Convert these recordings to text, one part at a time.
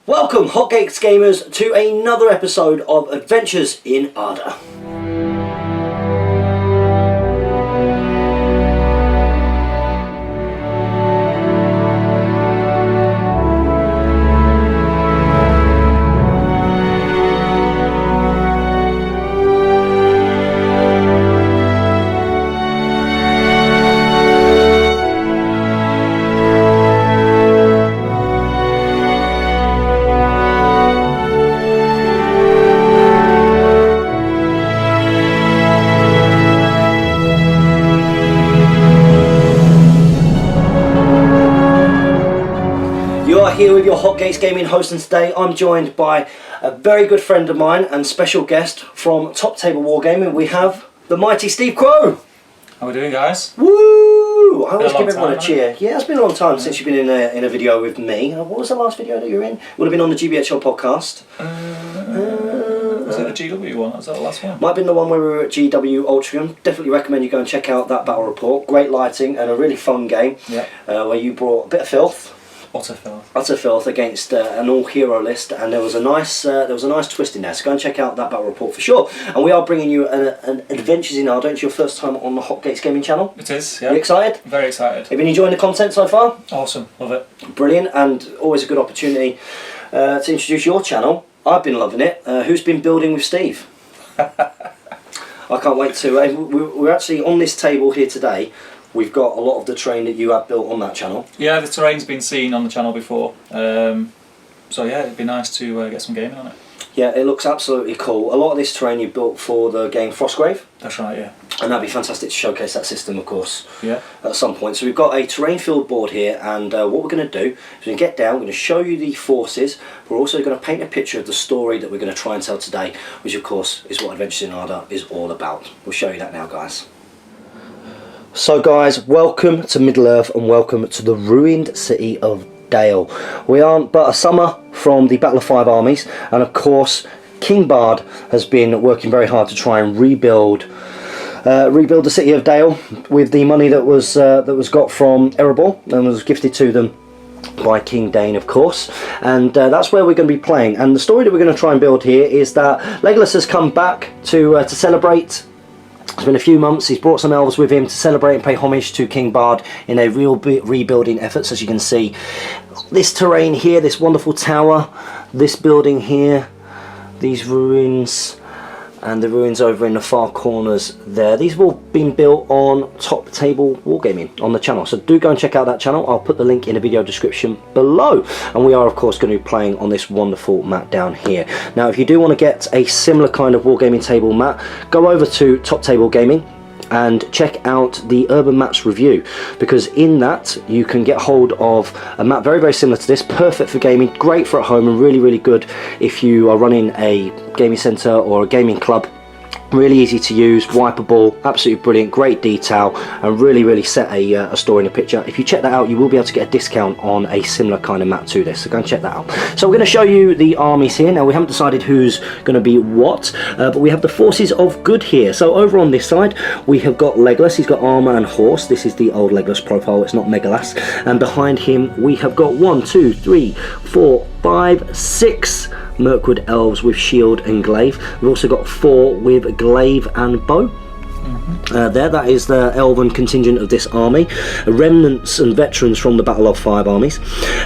Welcome, Hotcakes Gamers, to another episode of Adventures in Arda. Here with your Hotcakes Gaming host, and today I'm joined by a very good friend of mine and special guest from Top Table Wargaming. We have the mighty Steve Crow. How we doing, guys? Woo! I always give everyone a cheer. Yeah, it's been a long time since you've been in a video with me. What was the last video that you were in? Would have been on the GBHL podcast. Was it the GW one? Was that the last one? Might have been the one where we were at GW Ultrium. Definitely recommend you go and check out that battle report. Great lighting and a really fun game. Yeah. Where you brought a bit of filth. Utter filth against an all-hero list, and there was a nice twist in there. So go and check out that battle report for sure. And we are bringing you an Adventures in Arda. It's your first time on the Hotcakes Gaming channel. It is. Yeah. You excited? Very excited. Have you been enjoying the content so far? Awesome. Love it. Brilliant, and always a good opportunity to introduce your channel. I've been loving it. Who's been building with Steve? I can't wait to. We're actually on this table here today. We've got a lot of the terrain that you have built on that channel. Yeah, the terrain's been seen on the channel before. So yeah, it'd be nice to get some gaming on it. Yeah, it looks absolutely cool. A lot of this terrain you built for the game Frostgrave. That's right, yeah. And that'd be fantastic to showcase that system, of course, yeah, at some point. So we've got a terrain filled board here, and what we're going to do is we're going to get down, we're going to show you the forces. We're also going to paint a picture of the story that we're going to try and tell today, which of course is what Adventures in Arda is all about. We'll show you that now, guys. So guys, welcome to Middle-earth and welcome to the ruined city of Dale. We aren't but a summer from the Battle of Five Armies, and of course King Bard has been working very hard to try and rebuild the city of Dale with the money that was got from Erebor and was gifted to them by King Dane, of course, and that's where we're going to be playing. And the story that we're going to try and build here is that Legolas has come back to celebrate. It's been a few months. He's brought some elves with him to celebrate and pay homage to King Bard in a real rebuilding efforts. As you can see, this terrain here, this wonderful tower, this building here, these ruins, and the ruins over in the far corners there. These have all been built on Top Table Wargaming on the channel. So do go and check out that channel. I'll put the link in the video description below. And we are of course going to be playing on this wonderful map down here. Now if you do want to get a similar kind of Wargaming table map, go over to Top Table Gaming and check out the Urban Maps review, because in that you can get hold of a map very, very similar to this, perfect for gaming, great for at home, and really, really good if you are running a gaming centre or a gaming club. Really easy to use, wipeable, absolutely brilliant, great detail, and really, really set a story in a picture. If you check that out, you will be able to get a discount on a similar kind of map to this, so go and check that out. So we're going to show you the armies here. Now we haven't decided who's going to be what, but we have the forces of good here. So over on this side we have got Legolas. He's got armour and horse. This is the old Legolas profile, it's not Megalas. And behind him we have got 1, 2, 3, 4, 5, 6 Mirkwood elves with shield and glaive. We've also got 4 with glaive and bow. That is the elven contingent of this army, remnants and veterans from the Battle of Five Armies.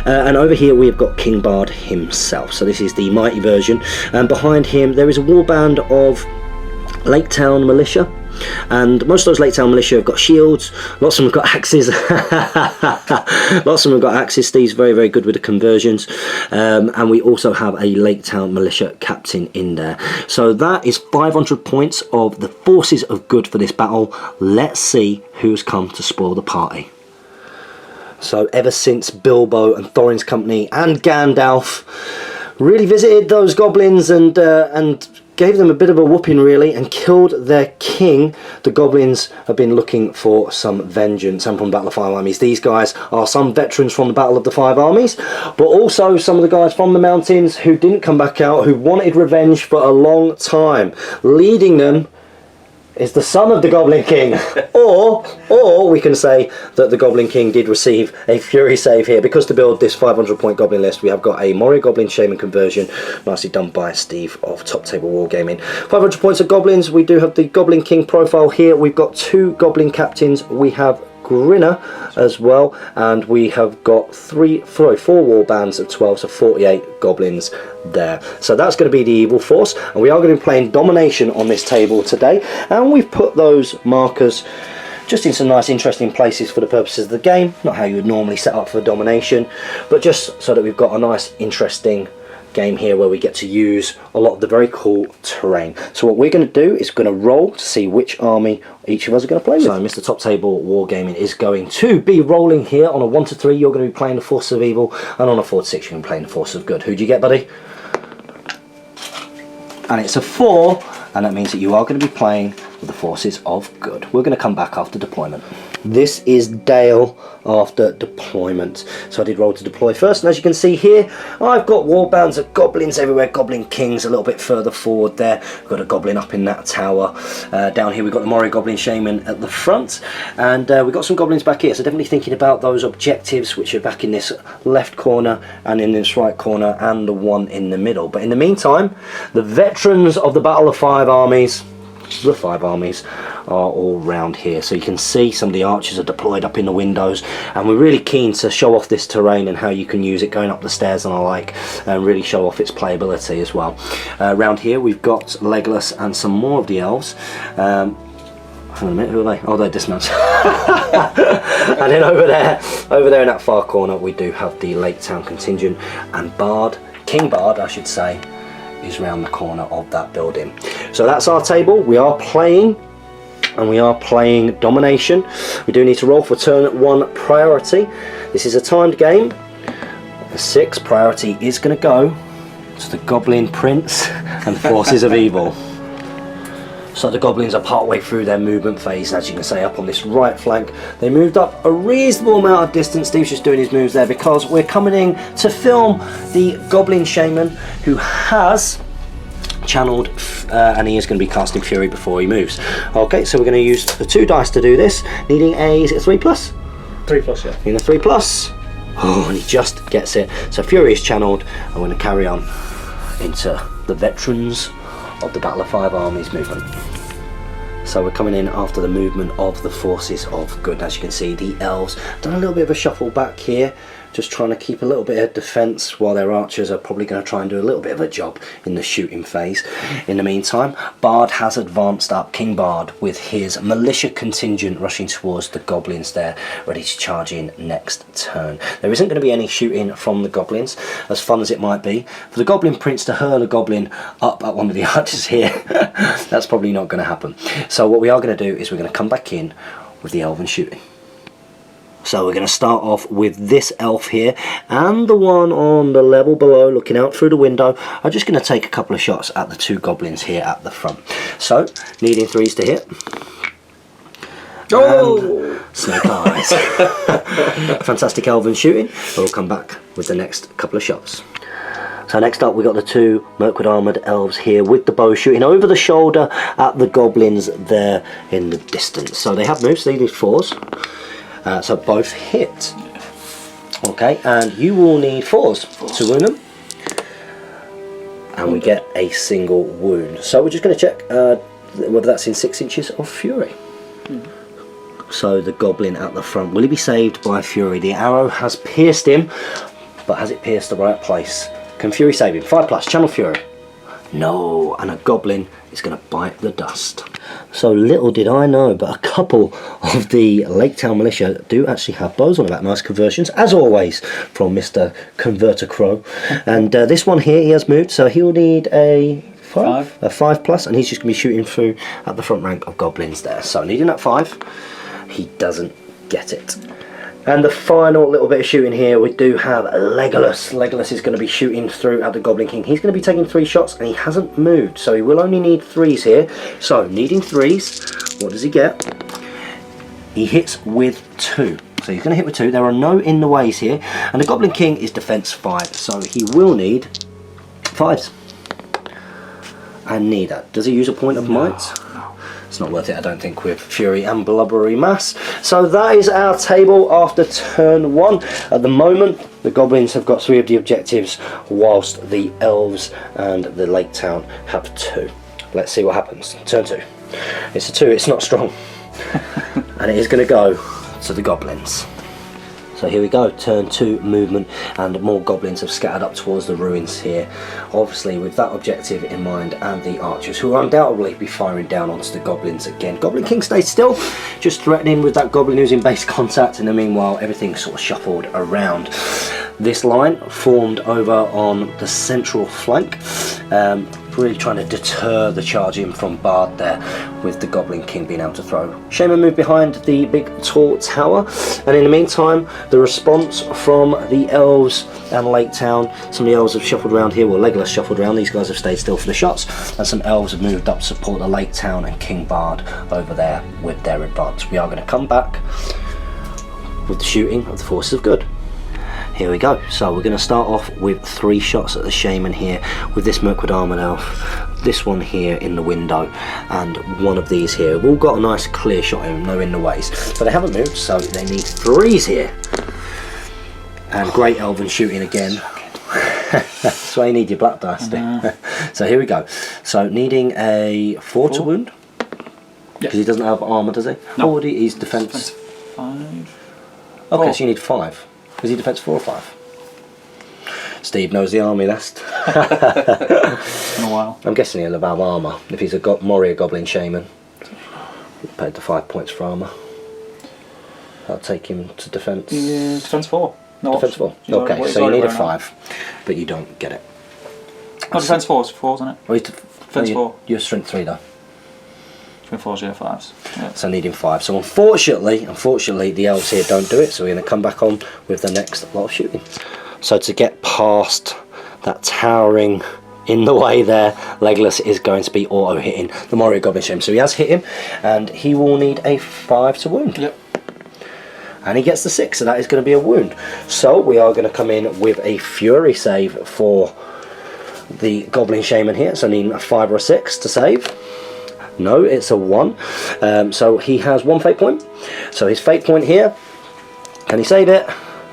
And over here we have got King Bard himself, so this is the mighty version, and behind him there is a warband of Lake Town militia. And most of those Lake Town militia have got shields, lots of them have got axes. Lots of them have got axes. Steve's very, very good with the conversions. And we also have a Lake Town militia captain in there. So that is 500 points of the forces of good for this battle. Let's see who's come to spoil the party. So ever since Bilbo and Thorin's company and Gandalf really visited those goblins and gave them a bit of a whooping really and killed their king, the goblins have been looking for some vengeance. And from Battle of Five Armies, these guys are some veterans from the Battle of the Five Armies, but also some of the guys from the mountains who didn't come back out, who wanted revenge for a long time, leading them is the son of the Goblin King. or we can say that the Goblin King did receive a Fury save here, because to build this 500-point Goblin list we have got a Moria Goblin Shaman conversion, nicely done by Steve of Top Table Wargaming. 500 points of Goblins. We do have the Goblin King profile here. We've got 2 Goblin Captains. We have Grinner as well, and we have got 4 war bands of 12, so 48 goblins there. So that's going to be the evil force, and we are going to be playing domination on this table today, and we've put those markers just in some nice interesting places for the purposes of the game. Not how you would normally set up for domination, but just so that we've got a nice interesting game here where we get to use a lot of the very cool terrain. So what we're going to do is going to roll to see which army each of us are going to play with. So Mr. Top Table Wargaming is going to be rolling here. On a 1 to 3 you're going to be playing the Force of Evil, and on a 4 to 6 you're going to be playing the Force of Good. Who do you get, buddy? And it's a 4, and that means that you are going to be playing with the Forces of Good. We're going to come back after deployment. This is Dale after deployment. So I did roll to deploy first, and as you can see here, I've got war bands of goblins everywhere. Goblin Kings a little bit further forward there. We've got a goblin up in that tower. Down here we've got the Moria Goblin Shaman at the front, and we've got some goblins back here. So definitely thinking about those objectives, which are back in this left corner and in this right corner, and the one in the middle. But in the meantime, the veterans of the Battle of Five Armies, the 5 armies, are all round here. So you can see some of the archers are deployed up in the windows, and we're really keen to show off this terrain and how you can use it going up the stairs and alike, and really show off its playability as well. Round here we've got Legolas and some more of the elves. Hang on a minute, who are they? Oh, they're dismounts. And then over there in that far corner we do have the Lake Town contingent, and Bard, King Bard I should say, is round the corner of that building. So that's our table. We are playing, and we are playing domination. We do need to roll for turn 1 priority. This is a timed game. The 6 priority is going to go to the Goblin Prince and the Forces of Evil. So the goblins are part way through their movement phase, as you can see up on this right flank. They moved up a reasonable amount of distance. Steve's just doing his moves there because we're coming in to film the Goblin Shaman, who has channeled and he is going to be casting Fury before he moves. Okay, so we're going to use the 2 dice to do this, needing a, is it a 3+? 3+, yeah. Needing a 3+. Oh, and he just gets it. So Fury is channeled, and we're going to carry on into the veterans of the Battle of Five Armies movement. So we're coming in after the movement of the Forces of Good. As you can see, the elves done a little bit of a shuffle back here, just trying to keep a little bit of defence, while their archers are probably going to try and do a little bit of a job in the shooting phase. In the meantime, Bard has advanced up, King Bard, with his militia contingent rushing towards the goblins there, ready to charge in next turn. There isn't going to be any shooting from the goblins, as fun as it might be. For the Goblin Prince to hurl a goblin up at one of the archers here, that's probably not going to happen. So what we are going to do is we're going to come back in with the elven shooting. So we're going to start off with this elf here, and the one on the level below looking out through the window. I'm just going to take a couple of shots at the 2 goblins here at the front. So, needing 3s to hit. Oh! Snake eyes. Fantastic elven shooting. We'll come back with the next couple of shots. So next up we got the 2 Mirkwood armoured elves here with the bow, shooting over the shoulder at the goblins there in the distance. So they have moves, they need 4s. So both hit. Okay, and you will need 4s to wound them. And we get a single wound. So we're just going to check whether that's in 6 inches of Fury. So the goblin at the front, will he be saved by Fury? The arrow has pierced him, but has it pierced the right place? Can Fury save him? 5+, channel Fury. No, and a goblin is going to bite the dust. So little did I know, but a couple of the Lake Town militia do actually have bows on about. Nice conversions, as always, from Mr. Converter Crow. And this one here, he has moved, so he'll need a 5, a 5+, and he's just going to be shooting through at the front rank of goblins there. So needing that 5, he doesn't get it. And the final little bit of shooting here, we do have Legolas. Legolas is going to be shooting through at the Goblin King. He's going to be taking 3 shots, and he hasn't moved, so he will only need 3s here. So, needing 3s, what does he get? He hits with 2. So he's going to hit with 2. There are no in the ways here. And the Goblin King is defense 5, so he will need 5s. And neither. Does he use a point of might? It's not worth it, I don't think, with Fury and Blubbery Mass. So that is our table after turn 1. At the moment, the Goblins have got 3 of the objectives, whilst the Elves and the Lake Town have 2. Let's see what happens. Turn 2. It's a 2, it's not strong. And it is going to go to the Goblins. So here we go, turn 2 movement, and more Goblins have scattered up towards the ruins here. Obviously with that objective in mind, and the archers, who will undoubtedly be firing down onto the Goblins again. Goblin King stays still, just threatening with that Goblin who's in base contact, and then meanwhile everything's sort of shuffled around. This line formed over on the central flank, really trying to deter the charge in from Bard there, with the Goblin King being able to throw. Shaman moved behind the big tall tower, and in the meantime the response from the Elves and Lake Town, some of the Elves have shuffled around here, well Legolas shuffled around, these guys have stayed still for the shots, and some Elves have moved up to support the Lake Town and King Bard over there with their advance. We are going to come back with the shooting of the forces of good. Here we go. So we're going to start off with 3 shots at the Shaman here, with this Mirkwood Armoured Elf, this one here in the window, and one of these here. We've all got a nice clear shot in, no in the ways. But they haven't moved, so they need 3s here. And great Elven shooting again. That's why you need your black dice. So here we go. So needing a 4 to wound. Because he doesn't have armour, does he? No. Or he's defence 5. Okay, so you need 5. Is he defence 4 or 5? Steve knows the army list. It's been a while. I'm guessing he'll have armour. If he's a Moria Goblin Shaman, paid the 5 points for armour. That'll take him to defence. Yeah, defence 4. No defence 4. Okay, so you need a 5, but you don't get it. Oh, defence 4 is 4, isn't it? Well, defence 4. You're strength 3 though. Defence 4 is 5s. Yeah. So needing 5. So unfortunately the Elves here don't do it, so we're going to come back on with the next lot of shooting. So to get past that towering in the way there, Legolas is going to be auto hitting the Moria Goblin Shaman. So he has hit him, and he will need a 5 to wound. Yep. And he gets the 6, so that is going to be a wound. So we are going to come in with a Fury save for the Goblin Shaman here, so needing a 5 or a 6 to save. No, it's a 1. So he has 1 fate point. So his fate point here, can he save it?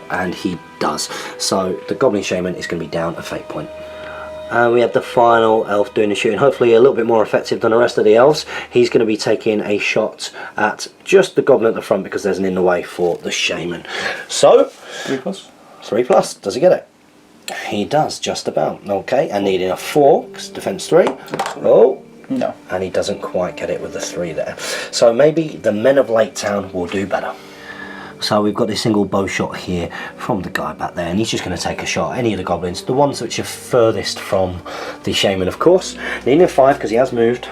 And he does. So the Goblin Shaman is going to be down a fate point. And we have the final elf doing the shooting, hopefully a little bit more effective than the rest of the elves. He's going to be taking a shot at just the Goblin at the front, because there's an in the way for the Shaman. So 3+. 3+. Does he get it? He does, just about. Okay, and needing a 4, because defense 3. Oh. No. And he doesn't quite get it with the 3 there. So maybe the men of Lake Town will do better. So we've got this single bow shot here from the guy back there, and he's just going to take a shot at any of the Goblins, the ones which are furthest from the Shaman, of course. Needing a 5 because he has moved,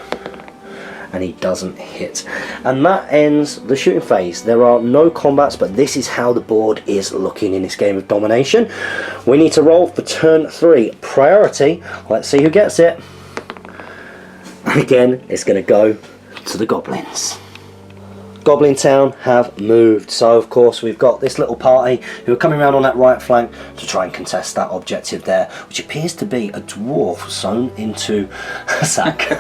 and he doesn't hit. And that ends the shooting phase. There are no combats, but this is how the board is looking in this game of domination. We need to roll for turn 3. Priority, let's see who gets it. And again, it's going to go to the Goblins. Goblin Town have moved, so of course we've got this little party who are coming around on that right flank to try and contest that objective there, which appears to be a dwarf sewn into a sack.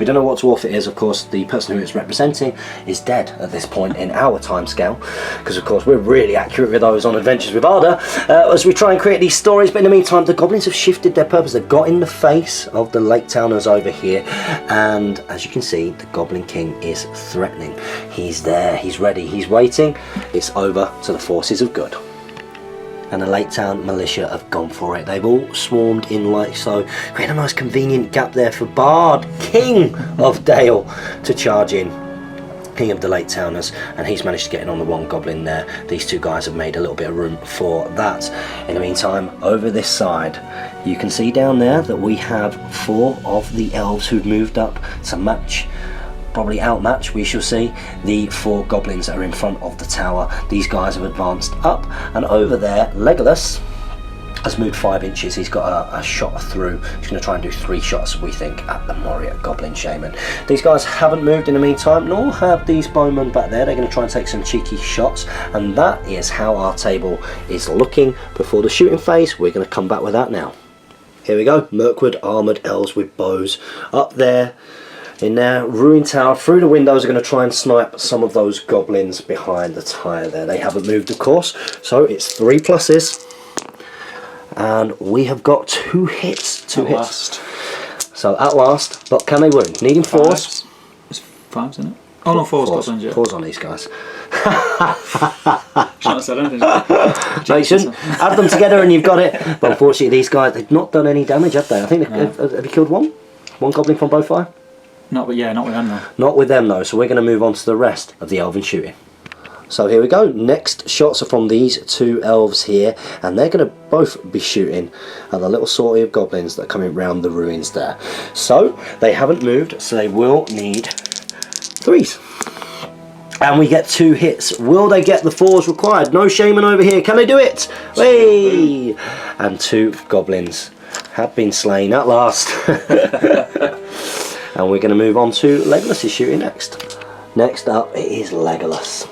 We don't know what dwarf it is. Of course the person who it's representing is dead at this point in our time scale, because of course we're really accurate with those on Adventures with Arda as we try and create these stories. But in the meantime, the Goblins have shifted their purpose. They've got in the face of the Lake Towners over here, and as you can see, the Goblin King is threatening. He's there, he's ready, he's waiting. It's over to the forces of good. And the Lake Town militia have gone for it. They've all swarmed in like so. Create a nice convenient gap there for Bard, King of Dale, to charge in. King of the Lake Towners, and he's managed to get in on the 1 Goblin there. These 2 guys have made a little bit of room for that. In the meantime, over this side, you can see down there that we have 4 of the elves who've moved up to match, probably outmatch, we shall see, the 4 Goblins that are in front of the tower. These guys have advanced up, and over there Legolas has moved 5 inches. He's got a shot through. He's going to try and do 3 shots, we think, at the Moria Goblin Shaman. These guys haven't moved in the meantime, nor have these bowmen back there. They're going to try and take some cheeky shots, and that is how our table is looking before the shooting phase. We're going to come back with that now. Here we go, Mirkwood Armoured Elves with bows up there. in there. Ruin tower through the windows are going to try and snipe some of those goblins behind the tyre there. They haven't moved, of course, so it's 3 pluses. And we have got 2 hits. 2 hits. Last. So at last, but can they wound? Needing 4s. It's 5s, isn't it? Oh no, 4s. 4s on these guys. Shouldn't have said anything. No, you shouldn't. Add them together and you've got it. But unfortunately, these guys, they've not done any damage, have they? I think have you killed one? One goblin from bow fire? Not with them though. Not with them though. So we're going to move on to the rest of the elven shooting. So here we go. Next shots are from these 2 elves here, and they're going to both be shooting at the little sortie of goblins that are coming round the ruins there. So they haven't moved, so they will need 3s. And we get 2 hits. Will they get the 4s required? No shaman over here. Can they do it? Hey! And 2 goblins have been slain at last. And we're going to move on to Legolas's shooting next. Next up is Legolas.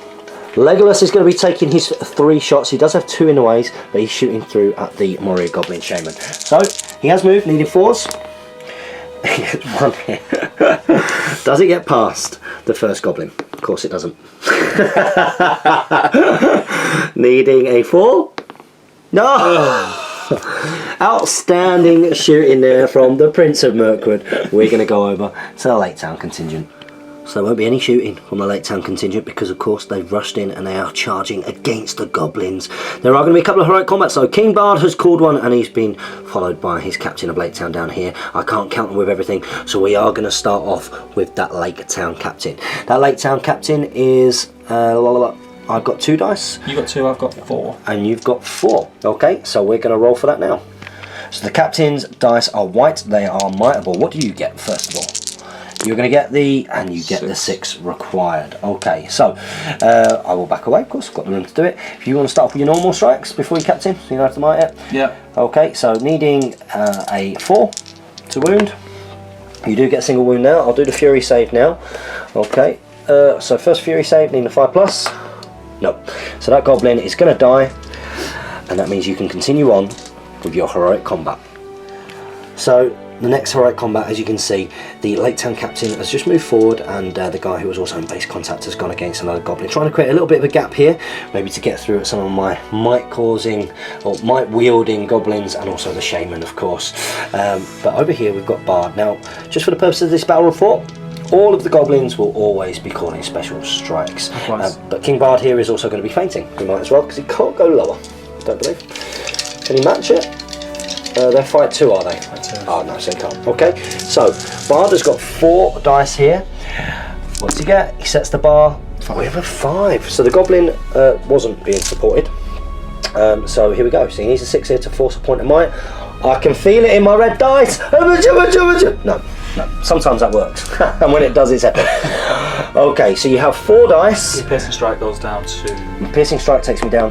Legolas is going to be taking his 3 shots. He does have 2 in the ways, but he's shooting through at the Moria Goblin Shaman. So he has moved, needing 4s. He gets 1 hit. Does it get past the first goblin? Of course it doesn't. Needing a 4. No! Outstanding shooting there from the Prince of Mirkwood. We're going to go over to the Lake Town contingent. So there won't be any shooting from the Lake Town contingent because of course they've rushed in and they are charging against the goblins. There are going to be a couple of heroic combats though. King Bard has called one and he's been followed by his captain of Lake Town down here. I can't count them with everything, so we are going to start off with that Lake Town captain. That Lake Town captain is I've got 2 dice. You've got 2, I've got 4. And you've got 4. Okay, so we're going to roll for that now. So the captain's dice are white, they are mightable. What do you get first of all? You're going to get and you get the 6 required. Okay, so I will back away, of course, I've got the room to do it. If you want to start off with your normal strikes before you captain, so you don't have to might it. Yeah. Okay, so needing a 4 to wound. You do get a single wound now. I'll do the Fury save now. Okay, so first Fury save, needing a 5+. No. So that goblin is going to die, and that means you can continue on with your heroic combat. So the next heroic combat, as you can see, the Lake Town captain has just moved forward, and the guy who was also in base contact has gone against another goblin, trying to create a little bit of a gap here, maybe to get through at some of my might wielding goblins, and also the shaman, of course. But over here we've got Bard. Now, just for the purpose of this battle report, all of the goblins will always be calling special strikes. But King Bard here is also going to be fainting. We might as well, because he can't go lower. Don't believe. Can he match it? They're fight 2, are they? Fight 2. Oh no, so he can't. Okay, so Bard has got 4 dice here. What does he get? He sets the bar with a 5. So the goblin wasn't being supported. So here we go. So he needs a 6 here to force a point of might. I can feel it in my red dice. No. Sometimes that works, and when it does, it's epic. Okay, so you have 4 dice. Your piercing strike goes down to. Piercing strike takes me down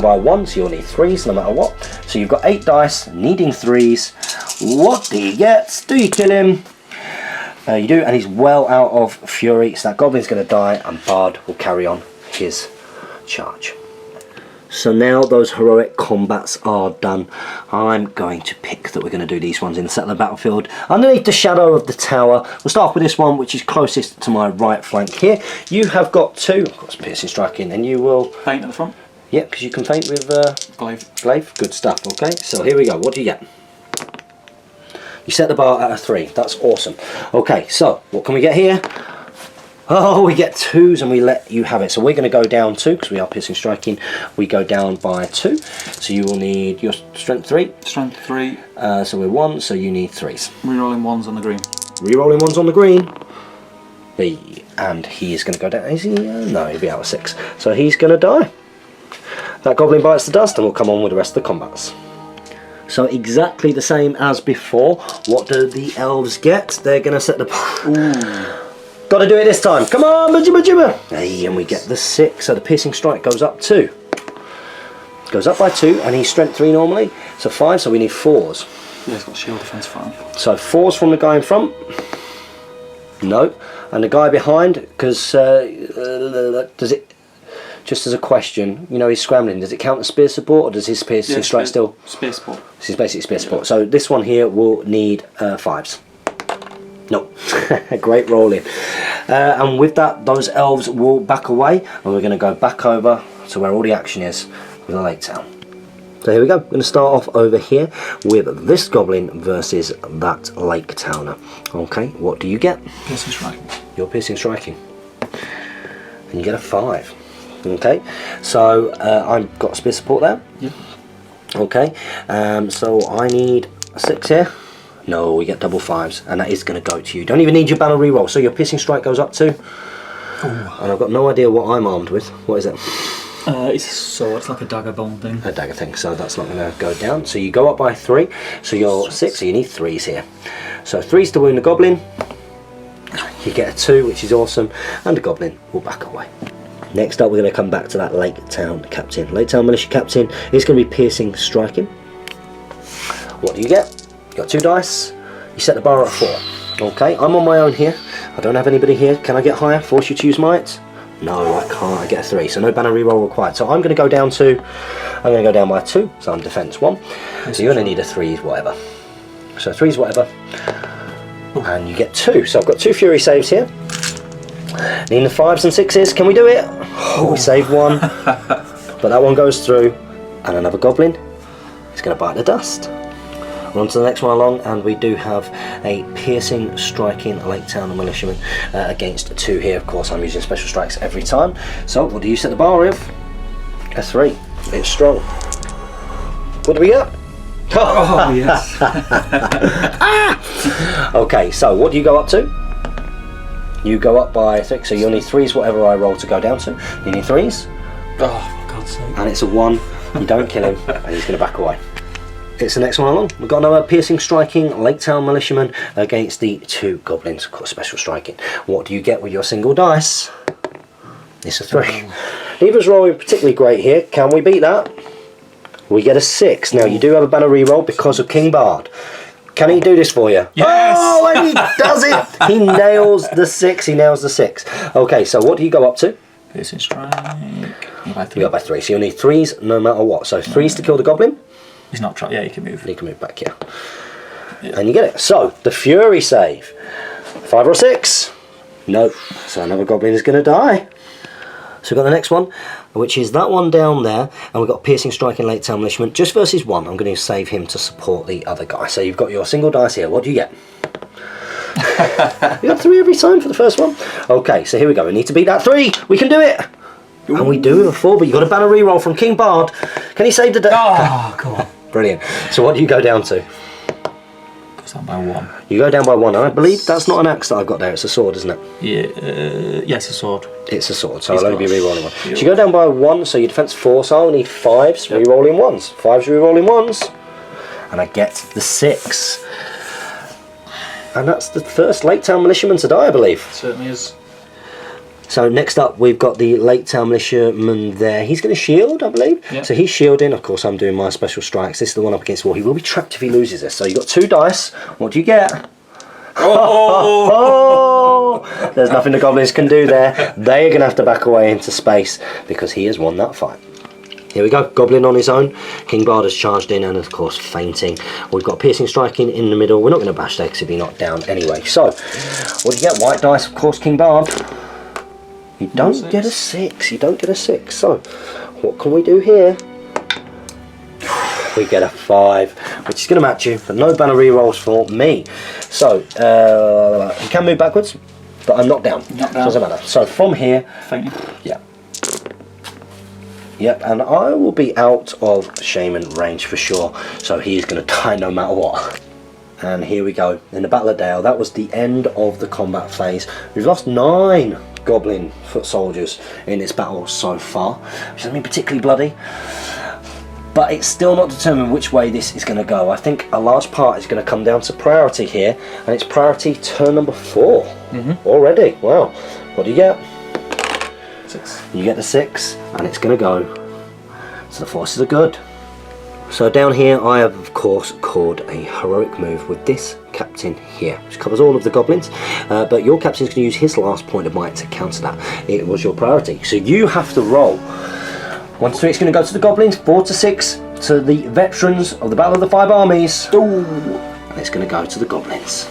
by 1, so you'll need 3s no matter what. So you've got 8 dice, needing 3s. What do you get? Do you kill him? You do, and he's well out of fury, so that goblin's going to die, and Bard will carry on his charge. So now those heroic combats are done. I'm going to pick that we're going to do these ones in the centre of the battlefield, underneath the shadow of the tower. We'll start off with this one, which is closest to my right flank here. You have got 2, of course, piercing striking, and you will Feint at the front. Yeah, because you can feint with glaive. Glaive, good stuff. Okay, so here we go. What do you get? You set the bar at a 3. That's awesome. Okay, so what can we get here? Oh, we get 2s and we let you have it. So we're going to go down 2 because we are piercing striking. We go down by 2. So you will need your strength 3. Strength 3. So we're 1, so you need 3s. Rerolling 1s on the green. Rerolling 1s on the green. And he is going to go down. Is he? No, he'll be out of 6. So he's going to die. That goblin bites the dust and we'll come on with the rest of the combats. So exactly the same as before. What do the elves get? They're going to set the... Ooh. Got to do it this time. Come on, Bajibba. Hey, and we get the 6. So the piercing strike goes up 2. Goes up by 2, and he's strength 3 normally. So 5, so we need 4s. Yeah, he's got shield defense 5. So 4s from the guy in front. No. And the guy behind, because does it... Just as a question, you know he's scrambling, does it count as spear support or does his piercing strike still? Spear support. This is basically spear support. So this one here will need 5s. No. Great rolling. And with that, those elves will back away, and we're going to go back over to where all the action is with the Lake Town. So here we go. We're going to start off over here with this goblin versus that Lake Towner. Okay, what do you get? Piercing striking. You're piercing striking. And you get a 5. Okay, so I've got spear support there. Yeah. Okay, so I need a 6 here. No, we get double 5s, and that is going to go to you. Don't even need your banner reroll. So your piercing strike goes up to. Ooh. And I've got no idea what I'm armed with. What is it? It's a sword. It's like a dagger bone thing. A dagger thing. So that's not going to go down. So you go up by 3. So you're 6. So you need 3s here. So 3s to wound the goblin. You get a 2, which is awesome, and the goblin will back away. Next up, we're going to come back to that Lake Town captain. Lake Town militia captain is going to be piercing striking. What do you get? You got 2 dice. You set the bar at 4. Okay, I'm on my own here. I don't have anybody here. Can I get higher? Force you to use might? No, I can't. I get a 3, so no banner reroll required. So I'm going to go down to. I'm going to go down by 2. So I'm defense 1. So you're going to need a 3s whatever. So 3s whatever. And you get 2. So I've got 2 fury saves here. Need the 5s and 6s. Can we do it? Oh, we saved 1. But that one goes through. And another goblin is going to bite the dust. We're on to the next one along, and we do have a piercing striking Lake Town militiaman against 2 here. Of course, I'm using special strikes every time. So what do you set the bar with? A 3. It's strong. What do we get? Oh, yes. Okay, so what do you go up to? You go up by 6, so you'll need 3s whatever I roll to go down to. You need 3s. Oh, for God's sake. And it's a 1. You don't kill him, and he's going to back away. It's the next one along. We've got another piercing striking Lake Town militiaman against the 2 goblins. Of course, special striking. What do you get with your single dice? It's a 3. Neither's rolling particularly great here. Can we beat that? We get a 6. Now, you do have a banner reroll because of King Bard. Can he do this for you? Yes! Oh, and he does it! He nails the 6. He nails the 6. Okay, so what do you go up to? Piercing strike. By 3. You go by 3. So you'll need 3s no matter what. So 3s to kill the goblin. He's not trying. Yeah, he can move. You can move back here. Yeah. And you get it. So, the Fury save. 5 or 6? No. So another goblin is going to die. So we've got the next one, which is that one down there. And we've got piercing striking Lake Town militiaman. Just versus 1. I'm going to save him to support the other guy. So you've got your single dice here. What do you get? You got 3 every time for the first one. Okay, so here we go. We need to beat that 3. We can do it. Ooh. And we do with a 4, but you've got a banner reroll from King Bard. Can he save the day? Oh, come on. Brilliant. So what do you go down to? Goes down by 1. You go down by 1, and I believe that's not an axe that I've got there. It's a sword, isn't it? Yeah. Yes, a sword. It's a sword, so I'll only be re-rolling 1. So you go down by 1, so your defense 4, so I'll need 5s, re-rolling 1s. 5s, re-rolling 1s. And I get the 6. And that's the first Lake Town militiaman to die, I believe. It certainly is. So next up, we've got the Lake Town militiaman there. He's going to shield, I believe. Yep. So he's shielding. Of course, I'm doing my special strikes. This is the one up against the wall. He will be trapped if he loses this. So you've got 2 dice. What do you get? Oh! There's nothing the goblins can do there. They are going to have to back away into space because he has won that fight. Here we go, Goblin on his own. King Bard has charged in and of course fainting. We've got piercing striking in the middle. We're not going to bash that because he'll be knocked down anyway. So, what do you get? White dice, of course, King Bard. You don't get a 6. You don't get a 6. So, what can we do here? We get a 5, which is going to match you, but no banner rerolls for me. So, you can move backwards, but I'm knocked down. Knocked down. Doesn't matter. So from here, fainting. Yeah. Yep, and I will be out of Shaman range for sure. So he's going to die no matter what. And here we go. In the Battle of Dale, that was the end of the combat phase. We've lost 9 Goblin foot soldiers in this battle so far, which hasn't been particularly bloody. But it's still not determined which way this is going to go. I think a large part is going to come down to priority here, and it's priority turn number 4 already. Wow. What do you get? 6. You get the 6, and it's going to go. So the forces are good. So down here I have of course called a heroic move with this captain here, which covers all of the goblins, but your captain's going to use his last point of might to counter that. It was your priority, so you have to roll. 1 to 3, it's going to go to the goblins. 4 to 6 to the veterans of the Battle of the 5 Armies. Ooh. And it's going to go to the goblins.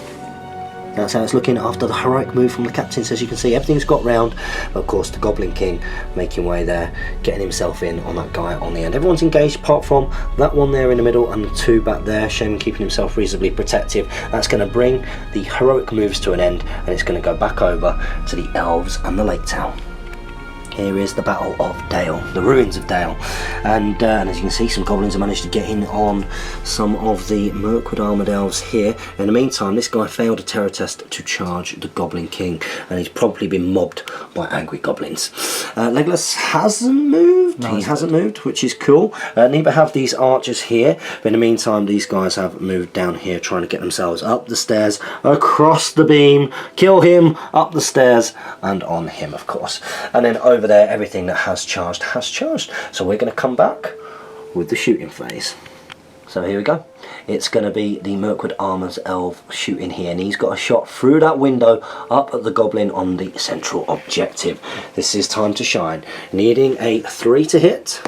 That's how it's looking after the heroic move from the captains. As you can see, everything's got round. But of course, the Goblin King making way there, getting himself in on that guy on the end. Everyone's engaged apart from that one there in the middle and the two back there. Shaman keeping himself reasonably protective. That's going to bring the heroic moves to an end, and it's going to go back over to the elves and the Lake Town. Here is the Battle of Dale, the ruins of Dale, and as you can see, some goblins have managed to get in on some of the Mirkwood armoured elves here. In the meantime, this guy failed a terror test to charge the Goblin King, and he's probably been mobbed by angry goblins. Legolas hasn't moved. No, he hasn't moved, which is cool. Neither have these archers here, but in the meantime, these guys have moved down here, trying to get themselves up the stairs, across the beam, kill him, up the stairs, and on him, of course. And then over there, everything that has charged. So we're going to come back with the shooting phase. So here we go. It's going to be the Mirkwood Armour's elf shooting here, and he's got a shot through that window up at the goblin on the central objective. This is time to shine. Needing a 3 to hit.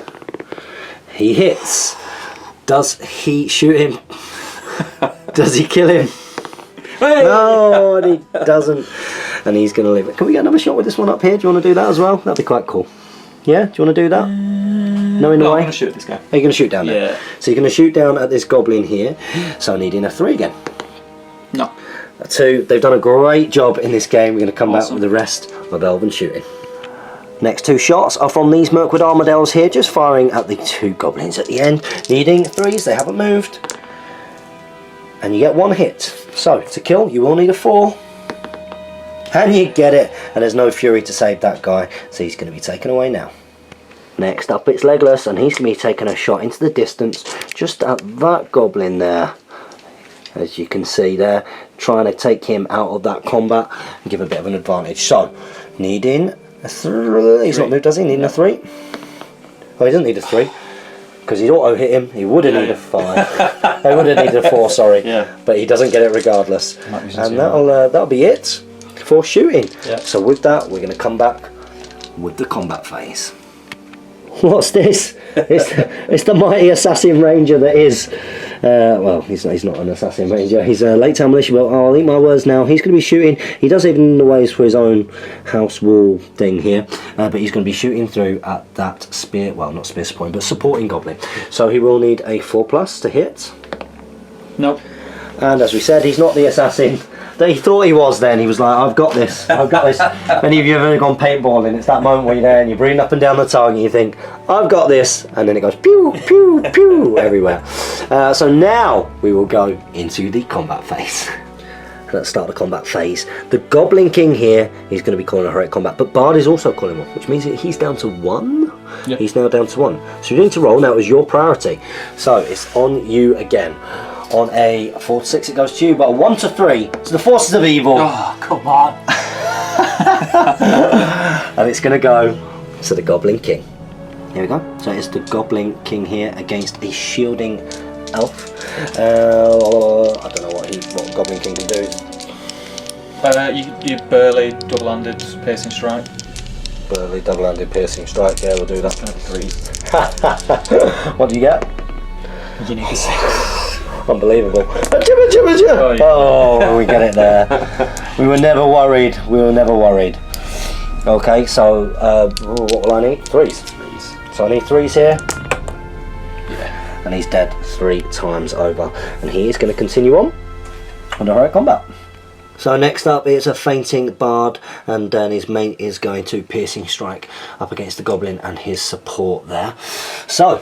He hits. Does he shoot him? Does he kill him? No, and he doesn't. And he's going to leave it. Can we get another shot with this one up here? Do you want to do that as well? That'd be quite cool. Yeah? Do you want to do that? No, in the way? I'm going to shoot this guy. Are you going to shoot down there? Yeah. So you're going to shoot down at this goblin here. So needing a 3 again. No. A 2. They've done a great job in this game. We're going to come back Awesome. with the rest of elven shooting. Next 2 shots are from these Mirkwood armoured elves here, just firing at the 2 goblins at the end. Needing 3s. They haven't moved. And you get 1 hit. So to kill, you will need a 4. And you get it, and there's no fury to save that guy, so he's going to be taken away now. Next up it's Legolas, and he's going to be taking a shot into the distance just at that goblin there, as you can see there, trying to take him out of that combat and give a bit of an advantage. So needing a 3. He's not moved, does he? Needing a 3. Oh, he doesn't need a 3 because he'd auto hit him. He would have needed a 5. He would have needed a 4, sorry. Yeah. But he doesn't get it regardless. And that'll be it for shooting. Yeah. So with that, we're going to come back with the combat phase. What's this? It's the mighty assassin ranger that is. Well, he's not an assassin ranger. He's a Lake Town militia. Well, I'll eat my words now. He's going to be shooting. He does even the ways for his own house wall thing here, but he's going to be shooting through at that spear. Well, not spear point, but supporting goblin. So he will need a 4+ to hit. Nope. And as we said, he's not the assassin that he thought he was then. He was like, I've got this, I've got this. Many of you have ever gone paintballing. It's that moment where you're there and you're breathing up and down the target and you think, I've got this. And then it goes pew, pew, pew everywhere. So now we will go into the combat phase. Let's start the combat phase. The Goblin King here is going to be calling a heroic combat, but Bard is also calling one, which means he's down to 1. Yep. He's now down to 1. So you need to roll. Now it was your priority. So it's on you again. On a 4 to 6 it goes to you, but a 1 to 3 to the forces of evil. Oh, come on. And it's going to go to the Goblin King. Here we go. So it's the Goblin King here against a shielding elf. I don't know what Goblin King can do. You burly double-handed piercing strike. Burly double-handed piercing strike. Yeah, we'll do that. 3. What do you get? You need a 6. Unbelievable. Oh, we get it there. We were never worried. Okay, so what will I need? 3s. So I need 3s here. Yeah. And he's dead 3 times over. And he is going to continue on the heroic combat. So next up is a fainting bard, and then his mate is going to piercing strike up against the goblin and his support there. So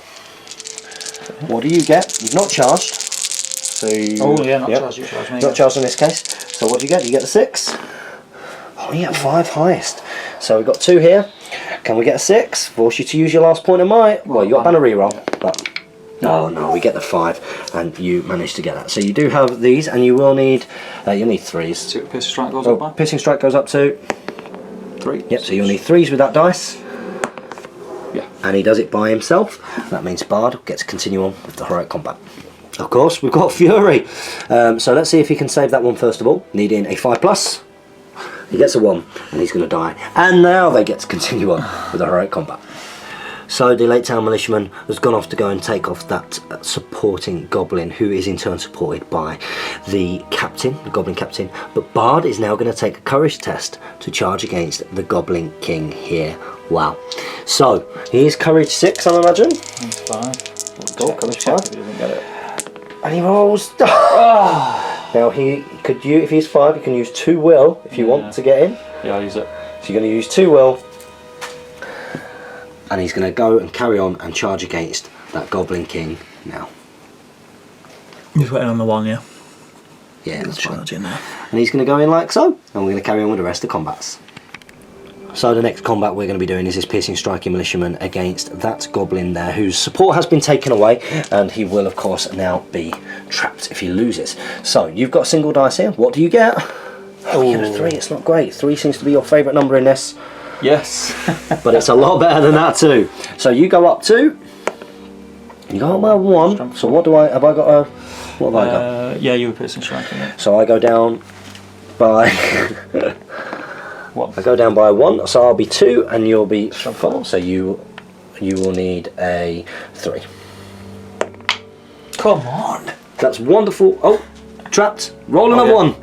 what do you get? You've not charged. So oh yeah, not charged. You charged me. Not charged in this case. So what do you get? You get the 6. Oh, you get 5 highest. So we've got 2 here. Can we get a 6? Force you to use your last point of might. Well, you got banner reroll, but no, we get the 5, and you managed to get that. So you do have these, and you will need. You'll need 3s. See what piercing strike goes up by? Piercing strike goes up to 3. Yep. So you'll need 3s with that dice. Yeah. And he does it by himself. That means Bard gets to continue on with the heroic combat. Of course, we've got Fury. So let's see if he can save that one first of all. Needing a 5+. He gets a 1, and he's going to die. And now they get to continue on with the heroic combat. So the Lake Town Militiaman has gone off to go and take off that supporting Goblin, who is in turn supported by the captain, the Goblin captain. But Bard is now going to take a courage test to charge against the Goblin King here. Wow. So he's courage 6, I imagine. He's 5. Courage 5. If he doesn't get it. And he rolls. Now he could use, if he's 5, he can use 2 will if you want to get in. Yeah, I'll use it. So you're going to use 2 will. And he's going to go and carry on and charge against that Goblin King now. He's waiting on the 1, yeah? Yeah, that's fine. In there. And he's going to go in like so, and we're going to carry on with the rest of the combats. So the next combat we're going to be doing is this piercing striking militiaman against that Goblin there, whose support has been taken away, and he will of course now be trapped if he loses. So you've got a single dice here. What do you get? Oh, you get a 3. It's not great. 3 seems to be your favourite number in this. Yes. But it's a lot better than that too. So you go up 2. You go up by 1. So what do I have? I got a. What have I got? Yeah, you were piercing striking. Yeah. So I go down by. What? I go down by 1. So I'll be 2, and you'll be 4. So you will need a 3. Come on. That's wonderful. Oh, trapped. Roll another one.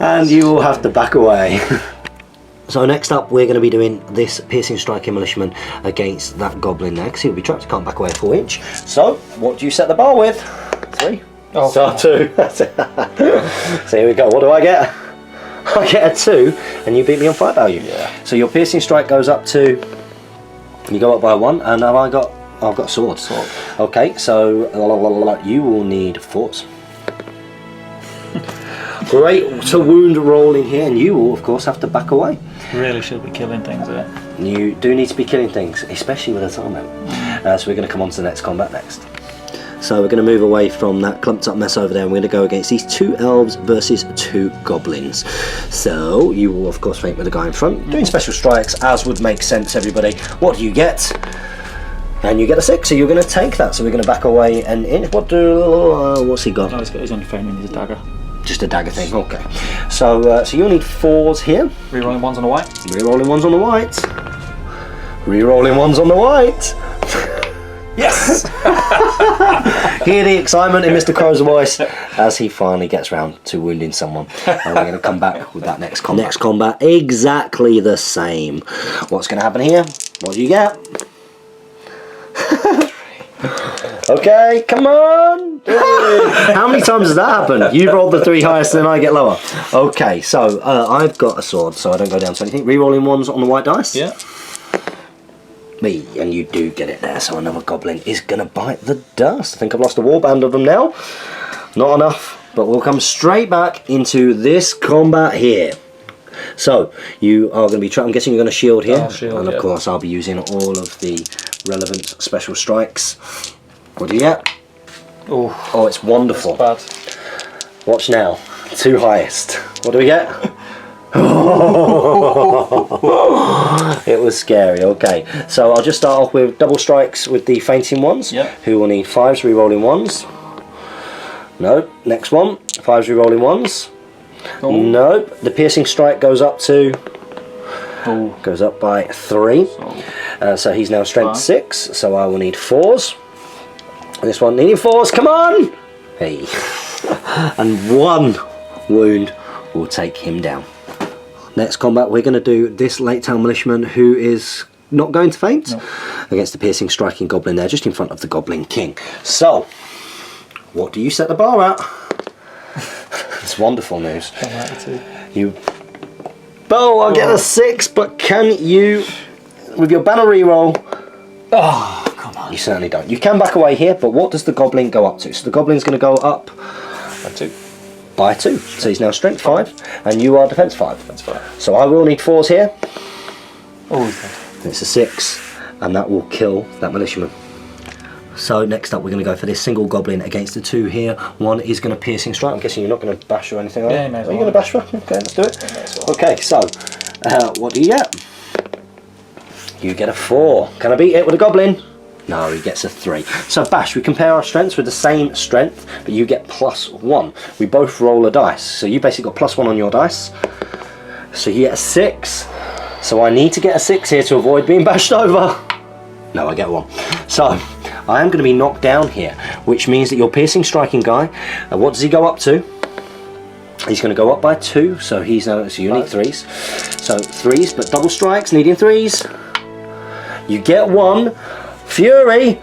And you will have to back away. So next up we're going to be doing this piercing striking militiaman against that Goblin there, because he'll be trapped, can't back away a 4 inch. So what do you set the bar with? 3. Oh, so 2. So here we go. What do I get? I get a 2, and you beat me on fight value. Yeah. So your piercing strike goes up to. You go up by 1, and have I got? I've got sword. Okay, so you will need 4s. Great to wound roll in here, and you will of course have to back away. Really should be killing things there. You do need to be killing things, especially with a torment. So we're going to come on to the next combat next. So we're going to move away from that clumped up mess over there, and we're going to go against these 2 elves versus 2 goblins. So you will of course fight with the guy in front, doing special strikes as would make sense, everybody. What do you get? And you get a 6, so you're going to take that. So we're going to back away and in. What's he got? No, he's only framing his dagger. Just a dagger thing, okay. So so you'll need 4s here. Rerolling 1s on the white. Rerolling 1s on the white. Rerolling 1s on the white. Yes! Hear the excitement in Mr. Crow's voice as he finally gets round to wounding someone. And we're going to come back with that next combat. Next combat, exactly the same. What's going to happen here? What do you get? Okay, come on! How many times has that happened? You rolled the 3 highest and then I get lower. Okay, so I've got a sword, so I don't go down to anything. Rerolling 1s on the white dice. Yeah. Me, and you do get it there, so another Goblin is going to bite the dust. I think I've lost a warband of them now. Not enough, but we'll come straight back into this combat here. So, you are going to be I'm guessing you're going to shield here. Shield, and of course I'll be using all of the relevant special strikes. What do you get? Oh, it's wonderful. Bad. Watch now. 2 highest. What do we get? It was scary. Okay, so I'll just start off with double strikes with the fainting ones. Yep. Who will need 5s rerolling 1s? No. Next one. 5s rerolling 1s. Oh. No. The piercing strike goes up to. Oh. Goes up by 3. So he's now strength 6. So I will need 4s. This one needing 4s. Come on! Hey. And 1 wound will take him down. Next combat, we're going to do this Lake Town Militiaman who is not going to faint against the piercing striking Goblin there, just in front of the Goblin King. So, what do you set the bar at? It's wonderful news. You. Oh, I'll get a 6, but can you, with your banner reroll? Oh, come on. You certainly don't. You can back away here, but what does the Goblin go up to? So the Goblin's going to go up By 2. By 2. So he's now strength 5, and you are defense 5. Defense 5. So I will need 4s here. Oh, okay. It's a 6, and that will kill that militiaman. So next up we're going to go for this single Goblin against the 2 here. One is going to piercing strike. I'm guessing you're not going to bash or anything, are you? Yeah, you may as well. Are you going to bash her? Okay, let's do it. Okay, so what do you get? You get a 4. Can I beat it with a Goblin? No, he gets a 3. So bash, we compare our strengths with the same strength, but you get +1. We both roll a dice. So you basically got +1 on your dice. So you get a 6. So I need to get a 6 here to avoid being bashed over. No, I get 1. So I am going to be knocked down here, which means that your piercing striking guy, what does he go up to? He's going to go up by 2, so he's now, so you need 3s. So 3s, but double strikes, needing 3s. You get 1. Fury!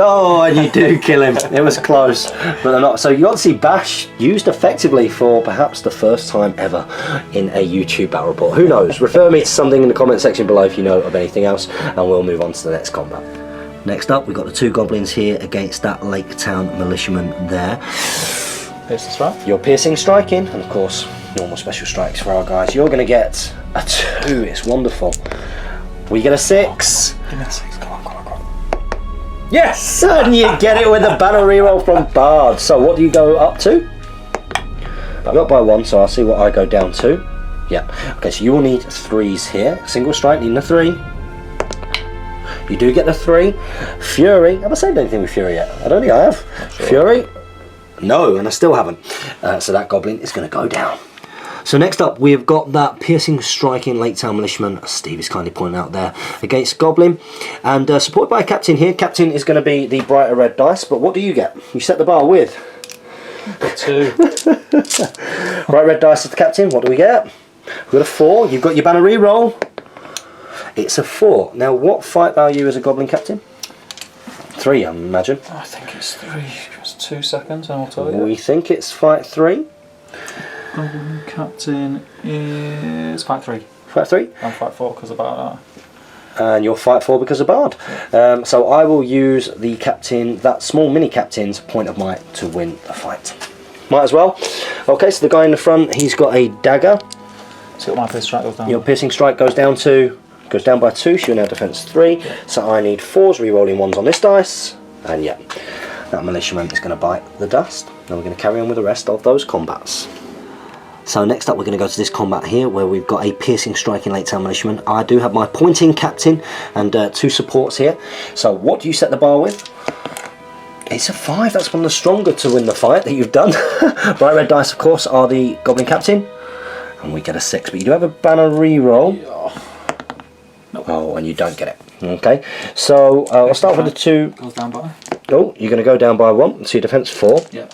Oh, and you do kill him. It was close, but they're not. So you got to see Bash used effectively for perhaps the first time ever in a YouTube battle report. Who knows? Refer me to something in the comment section below if you know of anything else, and we'll move on to the next combat. Next up, we've got the 2 goblins here against that Lake Town militiaman there. Piercing strike. You're piercing striking, and of course, normal special strikes for our guys. You're going to get a 2. It's wonderful. We get a 6. Give me a 6. Come on, come on, come on. Yes! And you get it with a banner reroll from Bard. So what do you go up to? I got by 1, so I'll see what I go down to. Yeah. Okay, so you will need 3s here. Single strike, needing a 3. You do get the 3. Fury. Have I saved anything with Fury yet? I don't think I have. Sure. Fury. No, and I still haven't. So that goblin is going to go down. So next up, we've got that piercing striking Lake Town militiaman, Steve is kindly pointing out there, against Goblin, and supported by a captain here. Captain is going to be the brighter red dice, but what do you get? You set the bar with 2. Bright red dice is the captain. What do we get? We've got a 4. You've got your banner reroll. It's a 4. Now, what fight value is a Goblin captain? 3, I imagine. I think it's 3. Just 2 seconds, and I'll tell you. We think it's fight 3. Goblin captain is fight 3. Fight 3? I'm fight 4 because of Bard. And you're fight 4 because of Bard. So I will use the captain, that small mini captain's point of might to win the fight. Might as well. Okay, so the guy in the front, he's got a dagger. So my piercing strike goes down. Your piercing strike goes down by 2, so you're now defense 3. Yeah. So I need 4s, re-rolling 1s on this dice. And yeah, that militiaman is going to bite the dust. Now we're going to carry on with the rest of those combats. So next up we're going to go to this combat here where we've got a piercing striking Lake Town militiaman. I do have my pointing captain and 2 supports here. So what do you set the bar with? It's a 5. That's one of the stronger to win the fight that you've done. Bright red dice, of course, are the Goblin captain. And we get a 6, but you do have a banner reroll. Nope. Oh, and you don't get it. Okay, so I'll start with the 2. Goes down by. Oh, you're going to go down by 1. So your defense 4. Yeah.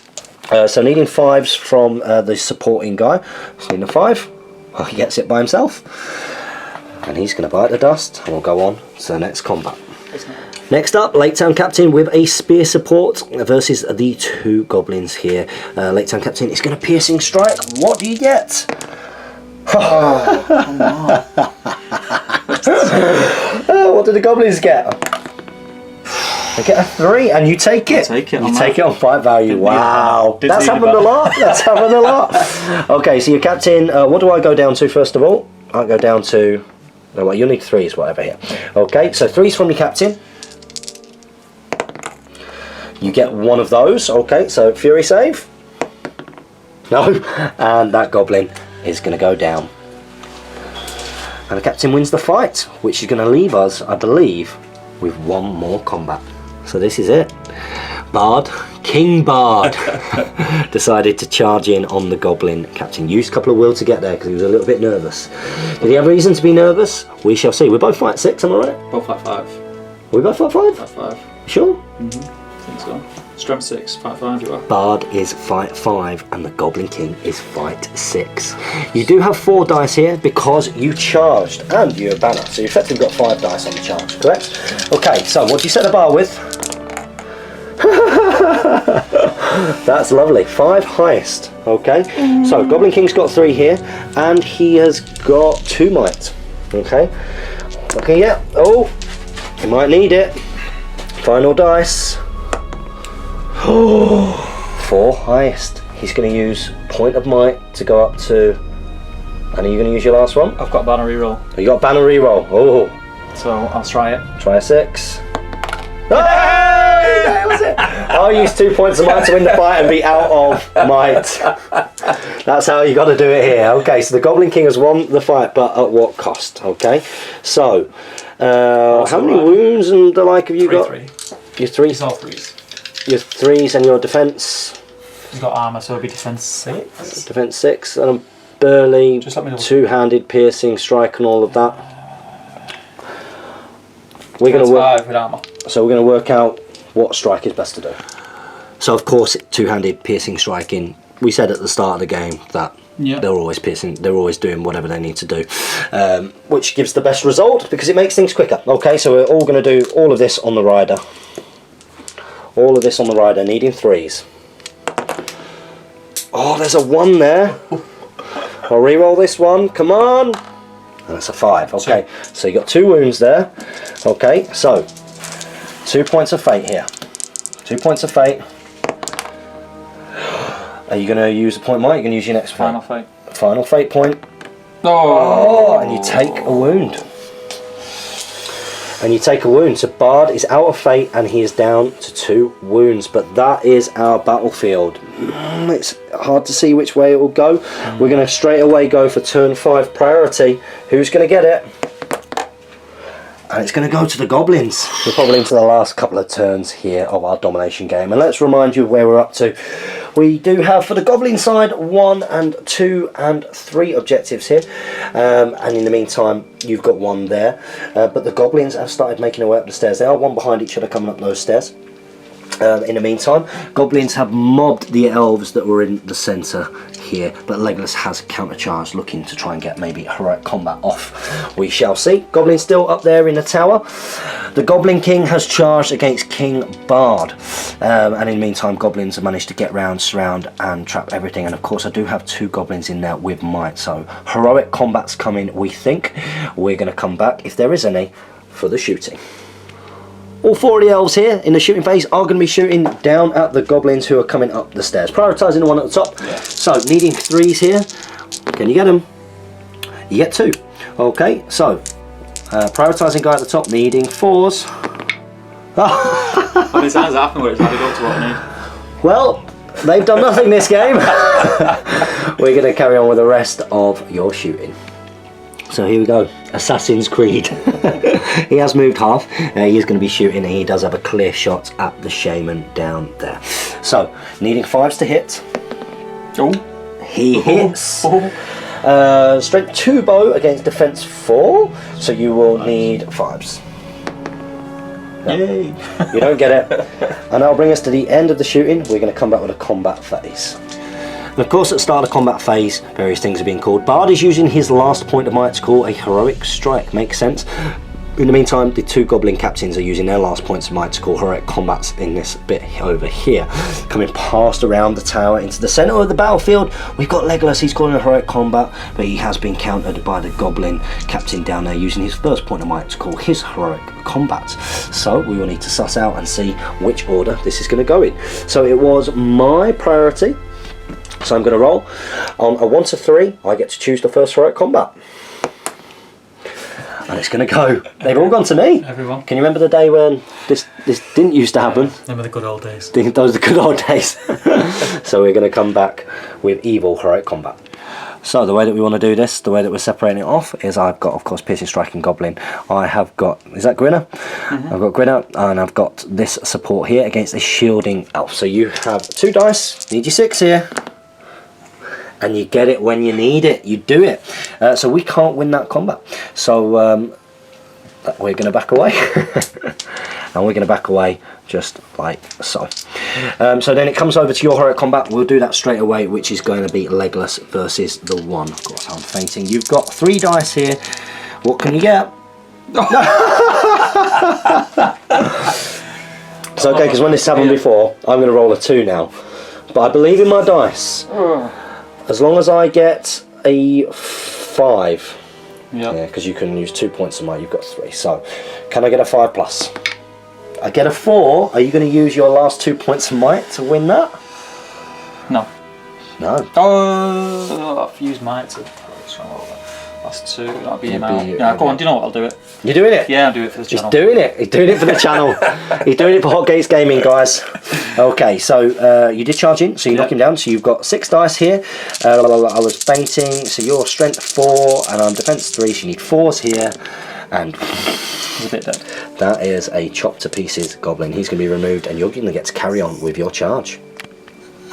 So needing 5s from the supporting guy. So needing a 5. Oh, he gets it by himself. And he's going to bite the dust. And we'll go on to the next combat. Next up, Lake Town Captain with a spear support versus the 2 goblins here. Lake Town Captain is going to piercing strike. What do you get? Oh, come on. What did the goblins get? They get a 3, and you take it. Take it. You take it on fight value. Wow, that's happened a lot. That's happened a lot. Okay, so your captain. What do I go down to first of all? I'll go down to. Oh, well, you'll need 3s, whatever here. Okay, so 3s from your captain. You get 1 of those. Okay, so Fury save. No, and that goblin is going to go down. And the captain wins the fight, which is going to leave us, I believe, with 1 more combat. So this is it. Bard, King Bard, decided to charge in on the Goblin captain. Used a couple of will to get there because he was a little bit nervous. Did he have reason to be nervous? We shall see. We're both fight 6, am I right? Both fight 5. We both fight 5? Fight 5. Sure? I think so. Strength 6, fight 5 you are. Bard is fight 5 and the Goblin King is fight 6. You do have 4 dice here because you charged and you're a banner, so you effectively got 5 dice on the charge, correct? Okay, so what do you set the bar with? That's lovely, 5 highest. Okay, so Goblin King's got 3 here and he has got 2 might. Okay, okay, yeah, oh, he might need it. Final dice. 4 highest. He's going to use point of might to go up to. And are you going to use your last one? I've got banner reroll. Oh, you got banner reroll. Oh. So I'll try it. Try a 6. Hey! That was it. I'll use 2 points of might to win the fight and be out of might. That's how you got to do it here. Okay, so the Goblin King has won the fight, but at what cost? Okay, so how many wounds and the like have you got? 3. Your 3. It's all 3s. Your 3s and your defense. He's got armour, so it'll be defense 6. Defense 6 and burly, Just let me know. two-handed piercing strike and all of that. We're going to work. 5 with armour. So we're going to work out what strike is best to do. So of course, two-handed piercing striking. We said at the start of the game that they're always piercing. They're always doing whatever they need to do, which gives the best result because it makes things quicker. Okay, so we're all going to do all of this on the rider. All of this on the rider, needing 3s. Oh, there's a 1 there. I'll re-roll this one. Come on. And that's a 5. Okay, so you got 2 wounds there. Okay, so 2 points of fate here. 2 points of fate. Are you going to use a point, Mike? You're going to use your next Final fate. Final fate point. Oh, and you take a wound. And you take a wound. So Bard is out of fate and he is down to 2 wounds. But that is our battlefield. It's hard to see which way it will go. We're going to straight away go for turn 5 priority. Who's going to get it? And it's going to go to the Goblins. We're probably into the last couple of turns here of our domination game. And let's remind you where we're up to. We do have, for the Goblin side, 1 and 2 and 3 objectives here. And in the meantime, you've got 1 there. But the Goblins have started making their way up the stairs. They are one behind each other coming up those stairs. In the meantime, Goblins have mobbed the elves that were in the centre here, but Legolas has countercharged, looking to try and get maybe heroic combat off. We shall see. Goblin still up there in the tower. The Goblin King has charged against King Bard, and in the meantime, Goblins have managed to get round, surround, and trap everything. And of course, I do have 2 Goblins in there with might, so heroic combat's coming. We think we're going to come back, if there is any, for the shooting. All 4 of the elves here in the shooting phase are going to be shooting down at the Goblins who are coming up the stairs. Prioritising the one at the top. Yeah. So, needing 3s here. Can you get them? You get 2. Okay, so, prioritising guy at the top, needing 4s. But it sounds afterwards, I got to what I need. Well, they've done nothing this game. We're going to carry on with the rest of your shooting. So here we go, Assassin's Creed. He has moved half, he is going to be shooting, and he does have a clear shot at the Shaman down there. So, needing 5s to hit. Oh. He hits. Strength 2 bow against defense 4, so you will need 5s. No, yay! You don't get it. And that'll bring us to the end of the shooting. We're going to come back with a combat phase. And of course, at the start of the combat phase, various things are being called. Bard is using his last point of might to call a heroic strike. Makes sense. In the meantime, the 2 Goblin captains are using their last points of might to call heroic combats in this bit over here. Coming past around the tower into the centre of the battlefield, we've got Legolas. He's calling a heroic combat, but he has been countered by the Goblin captain down there using his first point of might to call his heroic combat. So we will need to suss out and see which order this is going to go in. So it was my priority. So I'm going to roll. On a 1 to 3, I get to choose the first heroic combat. And it's going to go. They've all gone to me. Everyone. Can you remember the day when this didn't used to happen? Remember the good old days. Those are the good old days. So we're going to come back with evil heroic combat. So the way that we want to do this, the way that we're separating it off, is I've got, of course, Piercing Striking Goblin. I have got, is that Grinner? I've got Grinner, and I've got this support here against a Shielding Elf. So you have 2 dice, need your 6 here. And you get it when you need it. You do it. So we can't win that combat. So we're going to back away. And we're going to back away just like so. So then it comes over to your heroic combat. We'll do that straight away, which is going to be Legolas versus the 1. Of course, I'm fainting. You've got 3 dice here. What can you get? It's okay, because when this happened before, I'm going to roll a 2 now. But I believe in my dice. As long as I get a 5, yeah, because you can use 2 points of might, you've got 3. So, can I get a 5 plus? I get a 4. Are you going to use your last 2 points of might to win that? No. No. Oh, I've used might to. That's 2. That'll be him out. Yeah, go on. Do you know what? I'll do it. You're doing it? Yeah, I'll do it for the channel. He's doing it. He's doing it for the channel. He's doing it for Hot Gates Gaming, guys. Okay, so you did charge in, so you knock him down. So you've got 6 dice here. I was fainting, so you're strength 4, and I'm defense 3, so you need 4s here. And he's a bit dead. That is a chop to pieces Goblin. He's going to be removed, and you're going to get to carry on with your charge.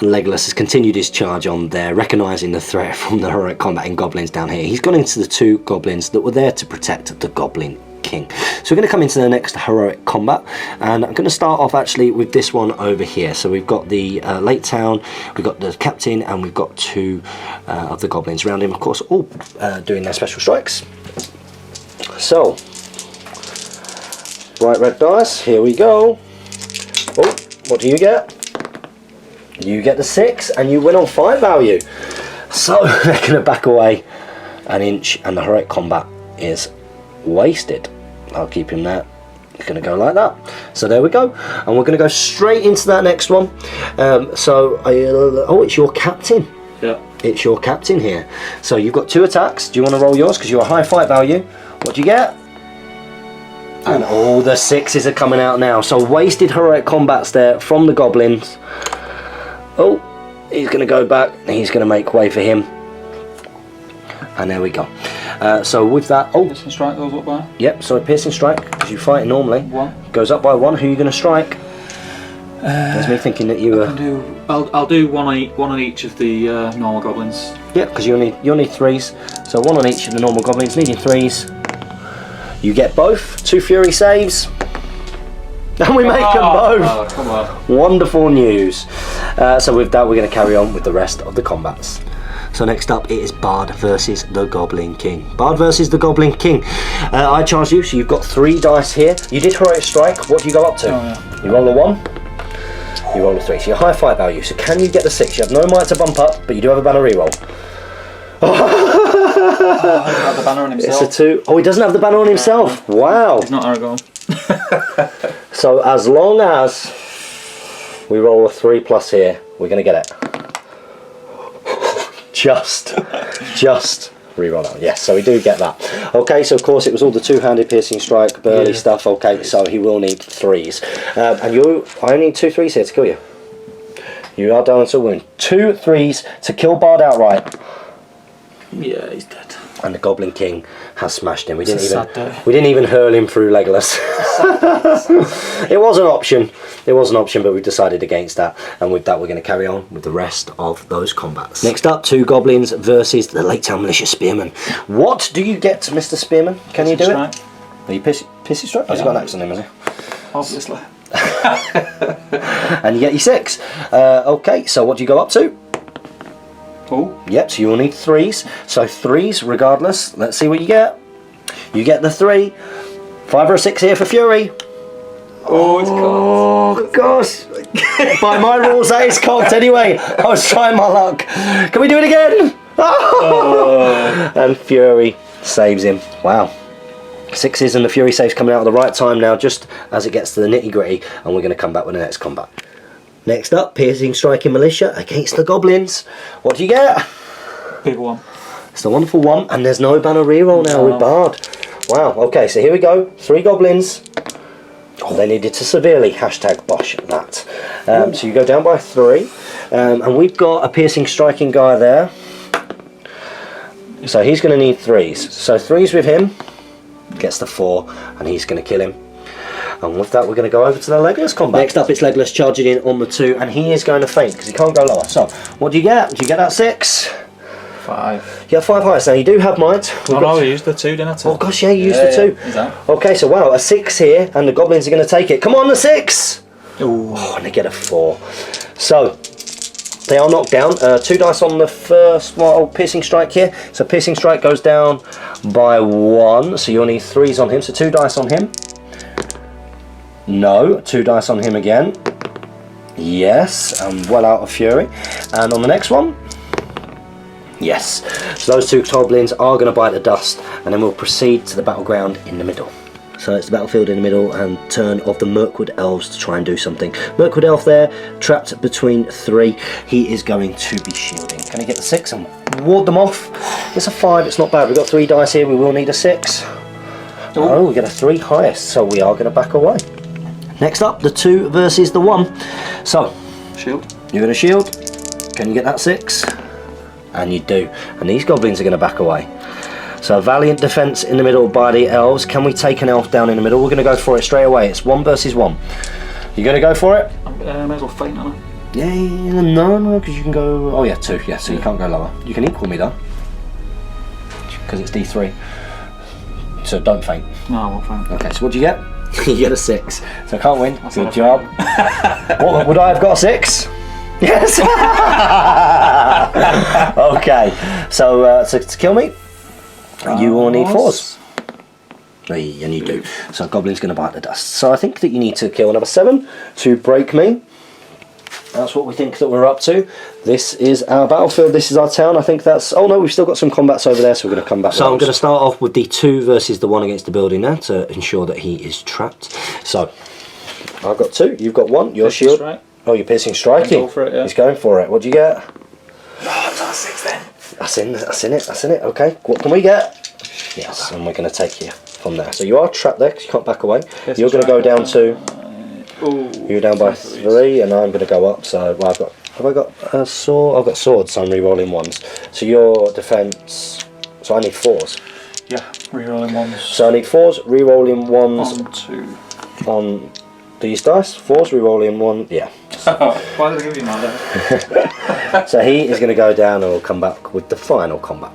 Legolas has continued his charge on there, recognising the threat from the heroic combat in goblins down here. He's gone into the 2 goblins that were there to protect the Goblin King. So we're going to come into the next heroic combat, and I'm going to start off actually with this one over here. So we've got the Lake Town, we've got the captain, and we've got 2 of the goblins around him, of course, all doing their special strikes. So, bright red dice, here we go. Oh, what do you get? You get the 6, and you win on 5 value. So they're going to back away an inch, and the heroic combat is wasted. I'll keep him there. It's going to go like that. So there we go, and we're going to go straight into that next one. Oh, it's your captain. Yeah. It's your captain here. So you've got 2 attacks. Do you want to roll yours because you're a high fight value? What do you get? And all the 6s are coming out now. So wasted heroic combats there from the goblins. Oh, he's going to go back. He's going to make way for him. And there we go. So with that, oh, Piercing strike goes up by? Yep. So piercing strike, because you fight normally, 1 goes up by 1. Who are you going to strike? There's me thinking that you were. I'll do one on each of the normal goblins. Yep, because you'll need 3s. So 1 on each of the normal goblins, needing 3s. You get both 2 fury saves. And we make them both. Oh, come on. Wonderful news. So with that, we're going to carry on with the rest of the combats. So next up, it is Bard versus the Goblin King. Bard versus the Goblin King. I charge you, so you've got 3 dice here. You did heroic strike. What do you go up to? Oh, yeah. You roll a 1. You roll a 3. So you're high fight value. So can you get the 6? You have no might to bump up, but you do have a banner reroll. He doesn't have the banner on himself. It's a 2. Oh, he doesn't have the banner on himself. Wow. He's not Aragorn. So as long as we roll a 3+ here, we're going to get it. Just reroll that. Yes, so we do get that. Okay, so of course it was all the 2-handed piercing strike, burly stuff. Okay, so he will need 3s. And I need 2 3s here to kill you. You are down to a wound. 2 3s to kill Bard outright. Yeah, he's dead. And the Goblin King has smashed him. We It's didn't a sad day. even hurl him through Legolas. It was an option. It was an option, but we decided against that. And with that, we're going to carry on with the rest of those combats. Next up, 2 goblins versus the Lake Town Militia Spearman. What do you get, Mr. Spearman? Can you do it? Are you pissy strike? Oh, he's got an axe on him, has he? Obviously. And you get your 6. Okay, so what do you go up to? Oh. Yep, so you'll need 3s. So 3s regardless. Let's see what you get. You get the 3. 5 or a 6 here for Fury. Oh, it's cocked. Oh gosh. By my rules that is cocked anyway. I was trying my luck. Can we do it again? Oh. And Fury saves him. Wow. 6s and the Fury saves coming out at the right time now, just as it gets to the nitty gritty, and we're going to come back with the next combat. Next up, piercing striking militia against the goblins. What do you get? People 1. It's the wonderful 1, and there's no banner reroll now with Bard. Wow, okay, so here we go. 3 goblins. Oh, they needed to severely #bosh that. So you go down by 3. And we've got a piercing striking guy there. So he's going to need 3s. So 3s with him. Gets the 4, and he's going to kill him. And with that, we're going to go over to the Legolas combat. Next up, it's Legolas charging in on the 2, and he is going to faint because he can't go lower. So, what do you get? Do you get that 6? 5. You have 5 highest. Now, you do have might. Oh no, I used the 2, didn't I? Oh gosh, yeah, you used the 2. He's out. Okay, so wow, a 6 here, and the goblins are going to take it. Come on, the 6! Ooh. Oh, and they get a 4. So, they are knocked down. 2 dice on the first piercing strike here. So, piercing strike goes down by 1. So, you'll need 3s on him. So, 2 dice on him. No, 2 dice on him again. Yes, and well out of Fury. And on the next one, yes. So those 2 goblins are going to bite the dust, and then we'll proceed to the battleground in the middle. So it's the battlefield in the middle, and turn of the Mirkwood Elves to try and do something. Mirkwood Elf there, trapped between 3. He is going to be shielding. Can he get the 6 and ward them off? It's a 5, it's not bad. We've got 3 dice here, we will need a 6. Oh, we get a 3 highest, so we are going to back away. Next up, the 2 versus the 1. So, Shield. you're going to shield. Can you get that 6? And you do. And these goblins are going to back away. So, valiant defense in the middle by the elves. Can we take an elf down in the middle? We're going to go for it straight away. It's 1 versus 1. You going to go for it? I may as well faint on him. Yeah, no, because you can go. Oh yeah, 2. Yeah, so you can't go lower. You can equal me though, because it's D3. So don't faint. No, I won't faint. Okay, so what do you get? You get a 6. So I can't win. Good job. What would I have got? A 6? Yes. Okay. So to kill me, you will need 4s. And you do. So Goblin's going to bite the dust. So I think that you need to kill another 7 to break me. That's what we think that we're up to. This is our battlefield. This is our town. I think that's... Oh no, we've still got some combats over there, so we're going to come back. So I'm going to start off with the 2 versus the 1 against the building there to ensure that he is trapped. So I've got 2. You've got 1. Your shield. Strike. Oh, you're piercing striking. Go for it, yeah. He's going for it. What do you get? Oh, it's our 6 then. That's in it. Okay. What can we get? Yes, and we're going to take you from there. So you are trapped there because you can't back away. You're going to go down to... You're down by 3, and I'm going to go up. So well, have I got a sword? I've got swords, so I'm re-rolling 1s. So your defence. So I need 4s. Yeah, re-rolling 1s. So I need 4s, re-rolling 1s. 1, 2. On these dice. 4s, re-rolling 1. Yeah. Why did I give you that? So he is going to go down, and we'll come back with the final combat.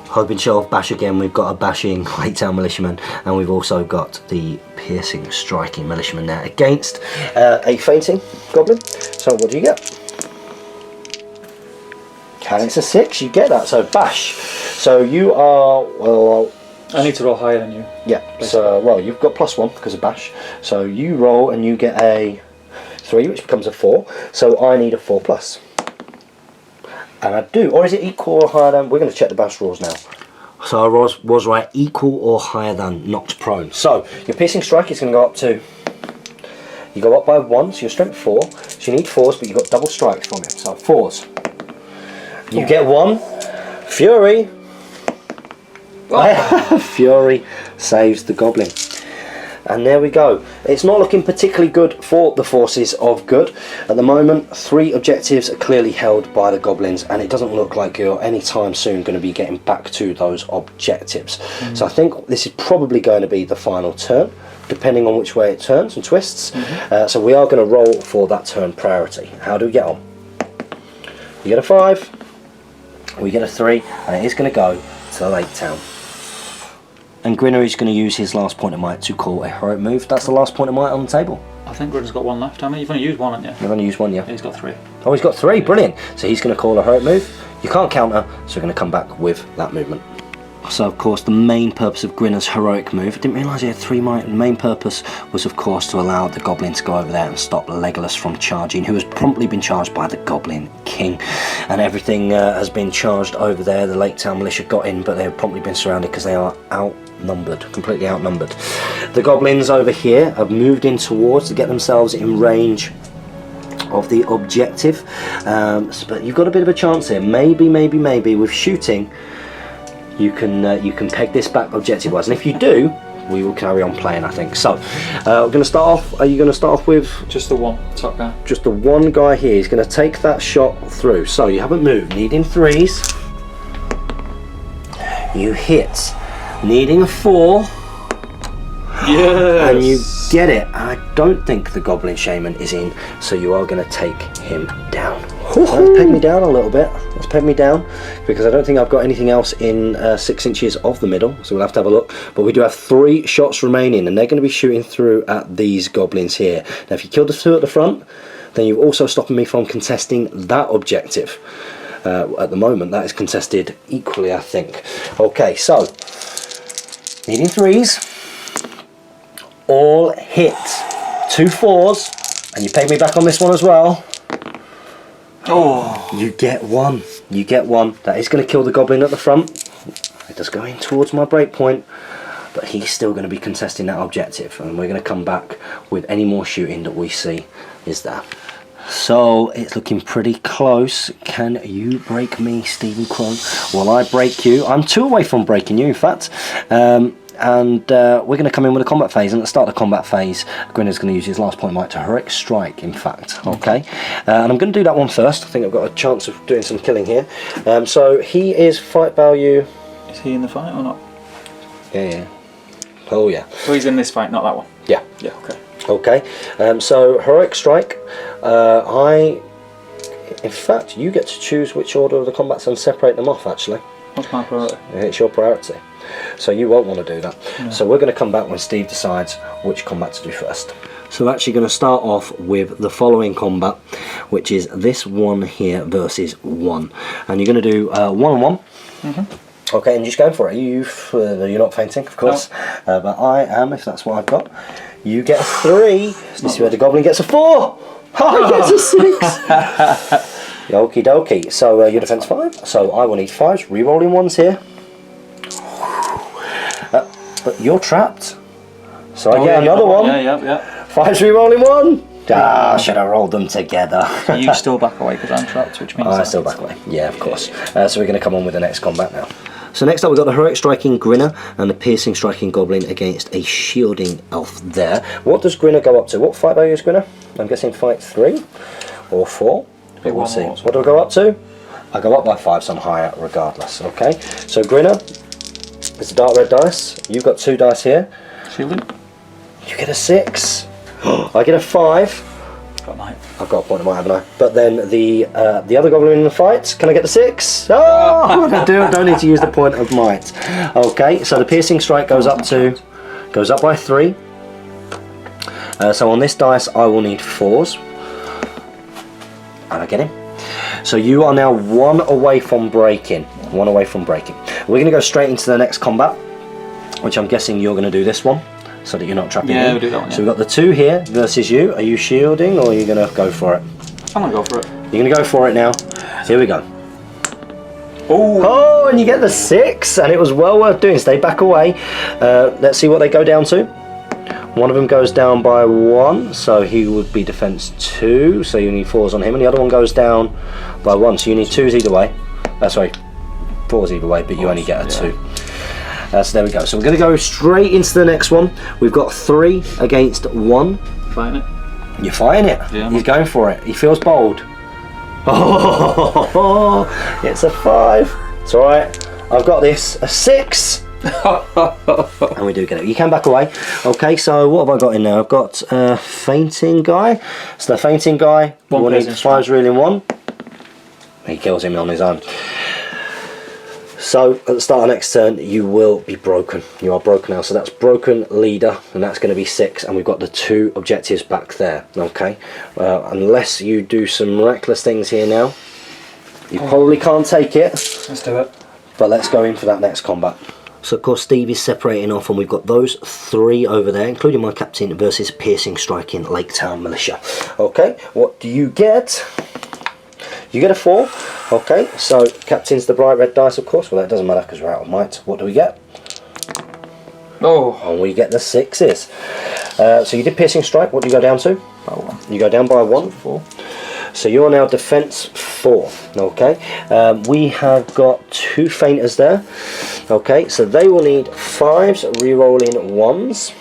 Hoping show off bash again. We've got a bashing Lake Town militiaman, and we've also got the piercing striking militiaman there against a fainting goblin. So what do you get? And it's a 6. You get that. So bash. So you are well. I need to roll higher than you. Yeah. So well, you've got +1 because of bash. So you roll and you get a 3, which becomes a 4. So I need a 4+. And I do, or is it equal or higher than? We're going to check the bash rules now. So I was right, equal or higher than knocked prone. So your piercing strike is going to go up to, you go up by 1, so your strength 4. So you need 4s, but you've got double strikes from him. So 4s. You get 1. Fury. Oh. Fury saves the goblin. And there we go. It's not looking particularly good for the forces of good. At the moment, 3 objectives are clearly held by the goblins, and it doesn't look like you're anytime soon going to be getting back to those objectives. So I think this is probably going to be the final turn, depending on which way it turns and twists. So we are going to roll for that turn priority. How do we get on? You get a 5, we get a 3, and it is going to go to Lake Town. And Grinner is going to use his last point of might to call a heroic move. That's the last point of might on the table. I think Grinner's got 1 left. I mean, you've only used 1, haven't you? You've only used 1, yeah. He's got 3. Oh, he's got 3. Brilliant. So he's going to call a heroic move. You can't counter, so we're going to come back with that movement. So, of course, the main purpose of Grinner's heroic move, I didn't realise he had 3 might. The main purpose was, of course, to allow the Goblin to go over there and stop Legolas from charging, who has promptly been charged by the Goblin King. And everything has been charged over there. The Lake Town militia got in, but they've promptly been surrounded because they are completely outnumbered. The goblins over here have moved in towards to get themselves in range of the objective, but you've got a bit of a chance here. Maybe with shooting you can peg this back objective wise, and if you do, we will carry on playing, I think. So we're going to start off. Are you going to start off with just the 1 top guy? Just the 1 guy here. He's going to take that shot through. So you haven't moved, needing 3s. You hit. Needing a 4, yes, and you get it. I don't think the Goblin Shaman is in, so you are going to take him down. Let's peg me down a little bit. Let's peg me down, because I don't think I've got anything else in 6 inches of the middle, so we'll have to have a look. But we do have 3 shots remaining, and they're going to be shooting through at these goblins here. Now, if you kill the 2 at the front, then you're also stopping me from contesting that objective. At the moment, that is contested equally, I think. Okay, so needing 3s, all hit, 2 4s, and you peg me back on this one as well. Oh, you get 1. You get 1. That is going to kill the goblin at the front. It does go in towards my break point, but he's still going to be contesting that objective, and we're going to come back with any more shooting that we see is there. So it's looking pretty close. Can you break me, Stephen Crone? Well, I break you. I'm 2 away from breaking you, in fact. And we're going to come in with a combat phase, and at the start of the combat phase, Grinner's going to use his last point might to heroic strike, in fact. Okay, and I'm going to do that one first. I think I've got a chance of doing some killing here. So he is fight value. Is he in the fight or not? Yeah. Oh yeah. So he's in this fight, not that one. Yeah. Yeah. Okay. Okay. So heroic strike. I In fact, you get to choose which order of the combats and separate them off, actually. What's my priority? It's your priority. So you won't want to do that. No. So we're going to come back when Steve decides which combat to do first. So we're actually going to start off with the following combat, which is this one here versus one. And you're going to do 1-on-1. Mm-hmm. Okay, and just going for it. You're not fainting, of course. No. But I am, if that's what I've got. You get a 3. This is where the Goblin gets a 4. Oh, he gets a 6. Okie dokie. So your defense 5. So I will need 5s. Rerolling 1s here. But you're trapped. So I get another one. Yeah. 5s rerolling 1. Ah, should have rolled them together. So you still back away because I'm trapped, which means I still back away. Yeah, of course. So we're going to come on with the next combat now. So next up we've got the heroic striking Grinner and the piercing striking Goblin against a shielding elf there. What does Grinner go up to? What fight value is Grinner? I'm guessing fight 3 or 4. But we'll see. What do I go up to? I go up by 5, so I'm higher regardless. Okay. So Grinner, it's a dark red dice. You've got 2 dice here. Shielding. You get a 6. I get a 5. Got might. I've got a point of might, haven't I? But then the other Goblin in the fight, can I get the 6? Oh, I don't need to use the point of might. Okay, so the piercing strike goes up by 3. So on this dice, I will need 4s, and I get him. So you are now 1 away from breaking. 1 away from breaking. We're going to go straight into the next combat, which I'm guessing you're going to do this one, so that you're not trapping Yeah, in. we'll do that one. Yeah. So we've got the 2 here versus you. Are you shielding or are you going to go for it? I'm going to go for it. You're going to go for it now. Here we go. Oh, and you get the 6, and it was well worth doing. Stay back away. Let's see what they go down to. One of them goes down by 1, so he would be defense 2, so you need 4s on him, and the other one goes down by 1, so you need 2s either way. Sorry, 4s either way, but you only get a 2. So there we go. So we're going to go straight into the next one. We've got 3 against 1. Fighting it. You're fighting it. Yeah, he's going for it. He feels bold. Oh, it's a 5. It's all right. I've got this. A 6. And we do get it. You can back away. Okay, so what have I got in there? I've got fainting guy. So the fainting guy, we'll need 5s reeling 1. He kills him on his own. So at the start of next turn, you will be broken. You are broken now. So that's broken leader, and that's going to be 6. And we've got the 2 objectives back there. Okay, unless you do some miraculous things here now, you probably can't take it. Let's do it. But let's go in for that next combat. So of course Steve is separating off, and we've got those 3 over there, including my captain versus piercing striking Lake Town Militia. Okay, what do you get? You get a 4. Okay, so captain's the bright red dice, of course. Well, that doesn't matter because we're out of might. What do we get? Oh, and we get the 6s. So you did piercing strike. What do you go down to? by 1. You go down by 1. 4. So you're now defense 4. Okay, we have got 2 fainters there. Okay, so they will need 5s rerolling 1s.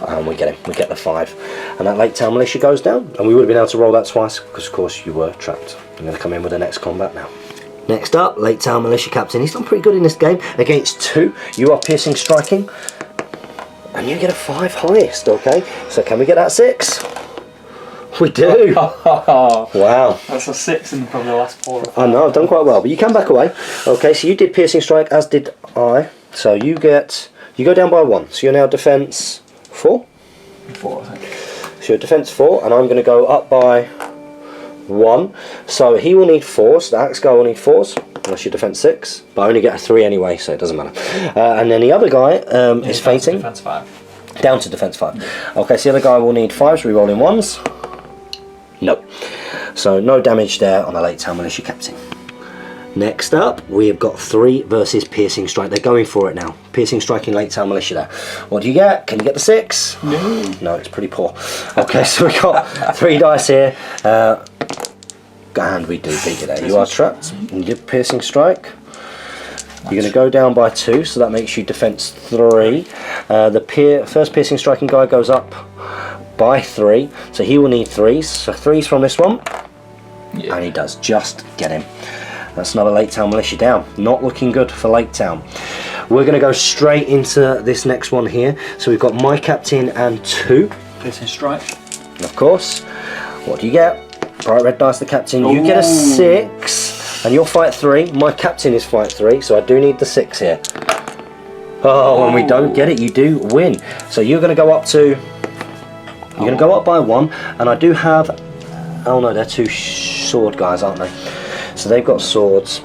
And we get him. We get the 5, and that Lake Town Militia goes down. And we would have been able to roll that twice because, of course, you were trapped. I'm going to come in with the next combat now. Next up, Lake Town Militia captain. He's done pretty good in this game against 2. You are piercing striking, and you get a 5 highest. Okay, so can we get that 6? We do. Wow. That's a 6 in probably the last 4 or 5. I know, I've done quite well, but you can back away. Okay, so you did piercing strike, as did I. So you go down by 1. So you're now defense 4. 4, I think. So you're defense 4, and I'm going to go up by 1. So he will need 4s. The axe guy will need 4s. Unless you're defense 6, but I only get a 3 anyway, so it doesn't matter. And then the other guy is fainting. Defense 5. Down to defense 5. Okay, so the other guy will need 5s rerolling 1s. No. So no damage there on the Lake Town Militia captain. Next up, we have got 3 versus piercing strike. They're going for it now. Piercing striking Lake Town Militia there. What do you get? Can you get the 6? No. No, it's pretty poor. Okay, so we've got 3 dice here. And we do beat you there. You are trapped. You did piercing strike. You're going to go down by 2, so that makes you defense 3. The first piercing striking guy goes up by 3, so he will need 3s. So 3s from this one, Yeah. and he does just get him. That's another Lake Town Militia down. Not looking good for Lake Town. We're going to go straight into this next one here. So we've got my captain and 2. Piercing strike. Of course. What do you get? Bright red dice, the captain. You get a 6, and you'll fight 3. My captain is fight 3, so I do need the 6 here. Oh, and we don't get it. You do win. So you're going to go up to. You're going to go up by 1, and I do have. Oh no, they're 2 sword guys, aren't they? So they've got swords.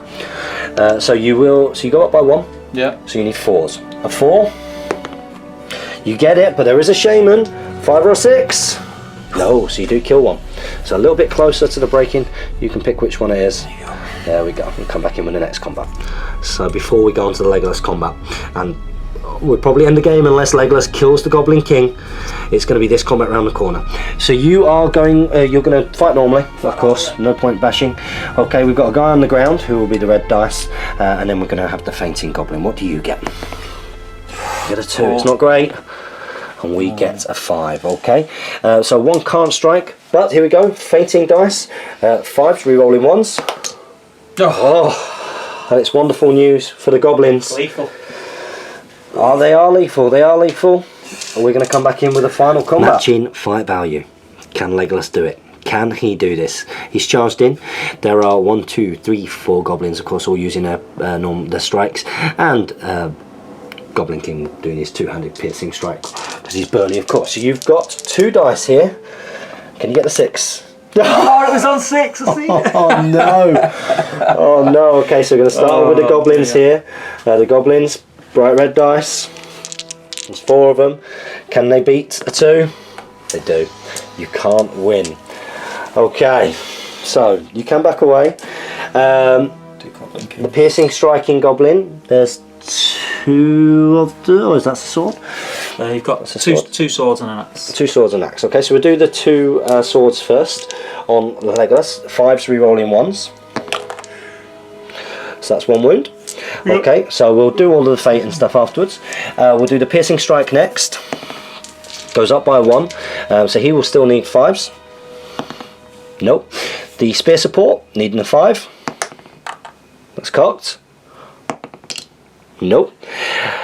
So you will. So you go up by 1. Yeah. So you need 4s. A 4. You get it, but there is a shaman. 5 or a 6. No, so you do kill 1. So a little bit closer to the breaking. You can pick which one it is. There we go. We'll come back in with the next combat. So before we go on to the Legolas combat, and we'll probably end the game unless Legolas kills the Goblin King. It's going to be this combat around the corner. So you are going. You're going to fight normally, of course. No point bashing. Okay, we've got a guy on the ground who will be the red dice, and then we're going to have the fainting goblin. What do you get? You get a 2. It's not great. And we get a 5. Okay. So 1 can't strike, but here we go. Fainting dice. 5s re-rolling 1s. Oh, and it's wonderful news for the goblins. Lethal. Oh, they are lethal. They are lethal. And we're going to come back in with a final combat. Matching fight value. Can Legolas do it? Can he do this? He's charged in. There are 1, 2, 3, 4 goblins, of course, all using their strikes, and Goblin King doing his 2-handed piercing strike because he's burly, of course. So you've got 2 dice here. Can you get the 6? Oh, it was on 6. I see. Oh no! Oh no! Okay, so we're going to start with the goblins here. The goblins, bright red dice. There's 4 of them. Can they beat a 2? They do. You can't win. Okay, so you can back away. The piercing striking goblin. There's 2 of the. Oh, is that the sword? You've got two swords and an axe. 2 swords and an axe. Okay, so we'll do the 2 swords first on Legolas. 5s re-rolling 1s. So that's 1 wound. Yep. Okay, so we'll do all of the fate and stuff afterwards. We'll do the piercing strike next. Goes up by 1. So he will still need 5s. Nope. The spear support, needing a 5. That's cocked. Nope.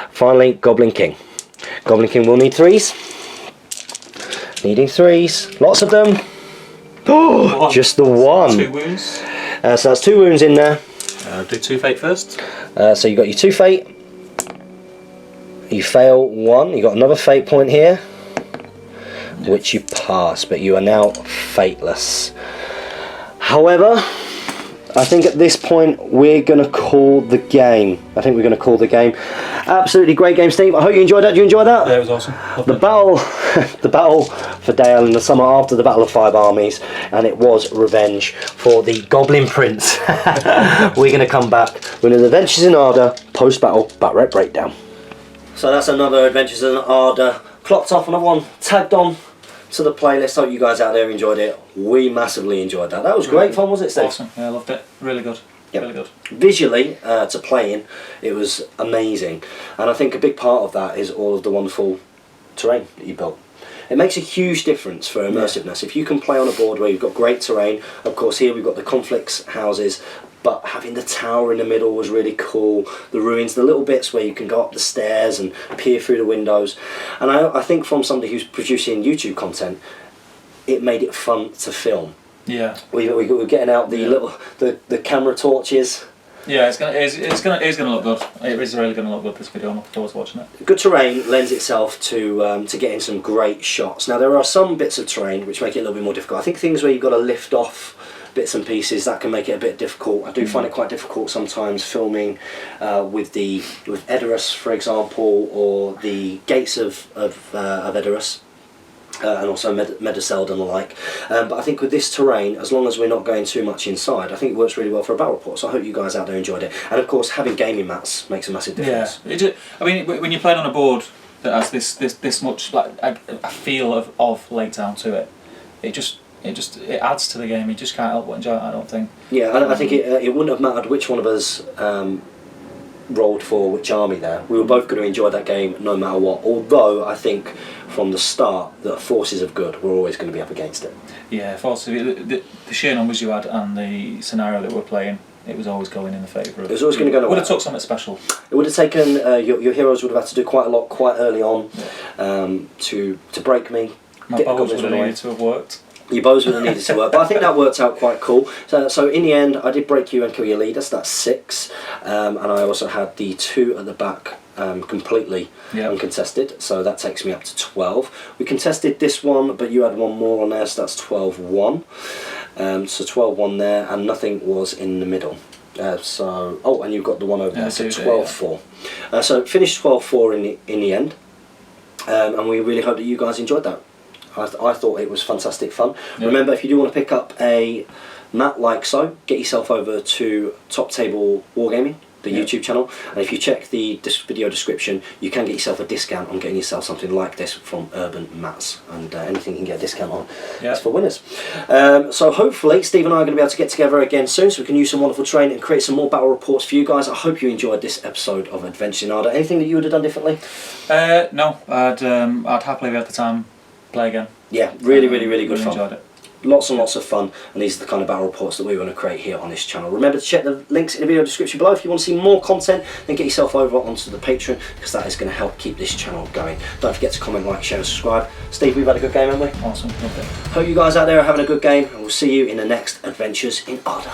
Finally, Goblin King. Goblin King will need 3s. Needing 3s. Lots of them. Oh, just the 1. 2 wounds. So that's 2 wounds in there. Do 2 fate first. So you got your 2 fate. You fail 1. You got another fate point here, which you pass, but you are now fateless. However, I think at this point we're going to call the game. Absolutely great game, Steve. I hope you enjoyed that. Did you enjoy that? Yeah, it was awesome. The battle for Dale in the summer after the Battle of 5 Armies, and it was revenge for the Goblin Prince. We're going to come back with an Adventures in Arda post-battle Batrec breakdown. So that's another Adventures in Arda. Clocked off, another one tagged on to the playlist. Hope you guys out there enjoyed it. We massively enjoyed that. That was great fun, wasn't it, Steve? Awesome. Yeah, I loved it. Really good. Yep. Really good. Visually, to play in, it was amazing. And I think a big part of that is all of the wonderful terrain that you built. It makes a huge difference for immersiveness. If you can play on a board where you've got great terrain, of course here we've got the conflicts houses, but having the tower in the middle was really cool. The ruins, the little bits where you can go up the stairs and peer through the windows. And I think from somebody who's producing YouTube content, it made it fun to film. Yeah. We were getting out the little the camera torches. Yeah, it's gonna look good. It is really gonna look good, this video. I'm looking forward to watching it. Good terrain lends itself to getting some great shots. Now there are some bits of terrain which make it a little bit more difficult. I think things where you've got to lift off bits and pieces, that can make it a bit difficult. I do find it quite difficult sometimes filming with Edoras, for example, or the gates of Edoras. And also Mediceld and the like. But I think with this terrain, as long as we're not going too much inside, I think it works really well for a battle report. So I hope you guys out there enjoyed it. And of course, having gaming mats makes a massive difference. Yeah, I mean, when you're playing on a board that has this much like a feel of Lake Town to it, it adds to the game. You just can't help but enjoy it, I don't think. Yeah, I think it wouldn't have mattered which one of us rolled for which army there. We were both going to enjoy that game no matter what. Although I think from the start that forces of good were always going to be up against it. Yeah, forces. The sheer numbers you had and the scenario that we're playing, it was always going in the favour of. It was always going to go. Would have took something special. It would have taken your heroes would have had to do quite a lot quite early on to break me. My bows would have needed to have worked. Your bows would have needed to work, but I think that worked out quite cool. So in the end, I did break you and kill your leader, so that's 6. And I also had the 2 at the back completely uncontested, so that takes me up to 12. We contested this one, but you had one more on there, so that's 12-1. So 12-1 there, and nothing was in the middle. And you've got the one over there, so 12-4. So finished 12-4 in the end, and we really hope that you guys enjoyed that. I thought it was fantastic fun. Yep. Remember, if you do want to pick up a mat like so, get yourself over to Top Table Wargaming, the YouTube channel, and if you check the video description, you can get yourself a discount on getting yourself something like this from Urban Mats, and anything you can get a discount on is for winners. So hopefully Steve and I are going to be able to get together again soon, so we can use some wonderful training and create some more battle reports for you guys. I hope you enjoyed this episode of Adventures in Arda. Anything that you would have done differently? No, I'd happily be at the time play again. Yeah, really good fun. Enjoyed it. Lots and lots of fun, and these are the kind of battle reports that we want to create here on this channel. Remember to check the links in the video description below if you want to see more content, then get yourself over onto the Patreon, because that is going to help keep this channel going. Don't forget to comment, like, share and subscribe. Steve, we've had a good game, haven't we? Awesome, loved it. Hope you guys out there are having a good game, and we'll see you in the next Adventures in Arda.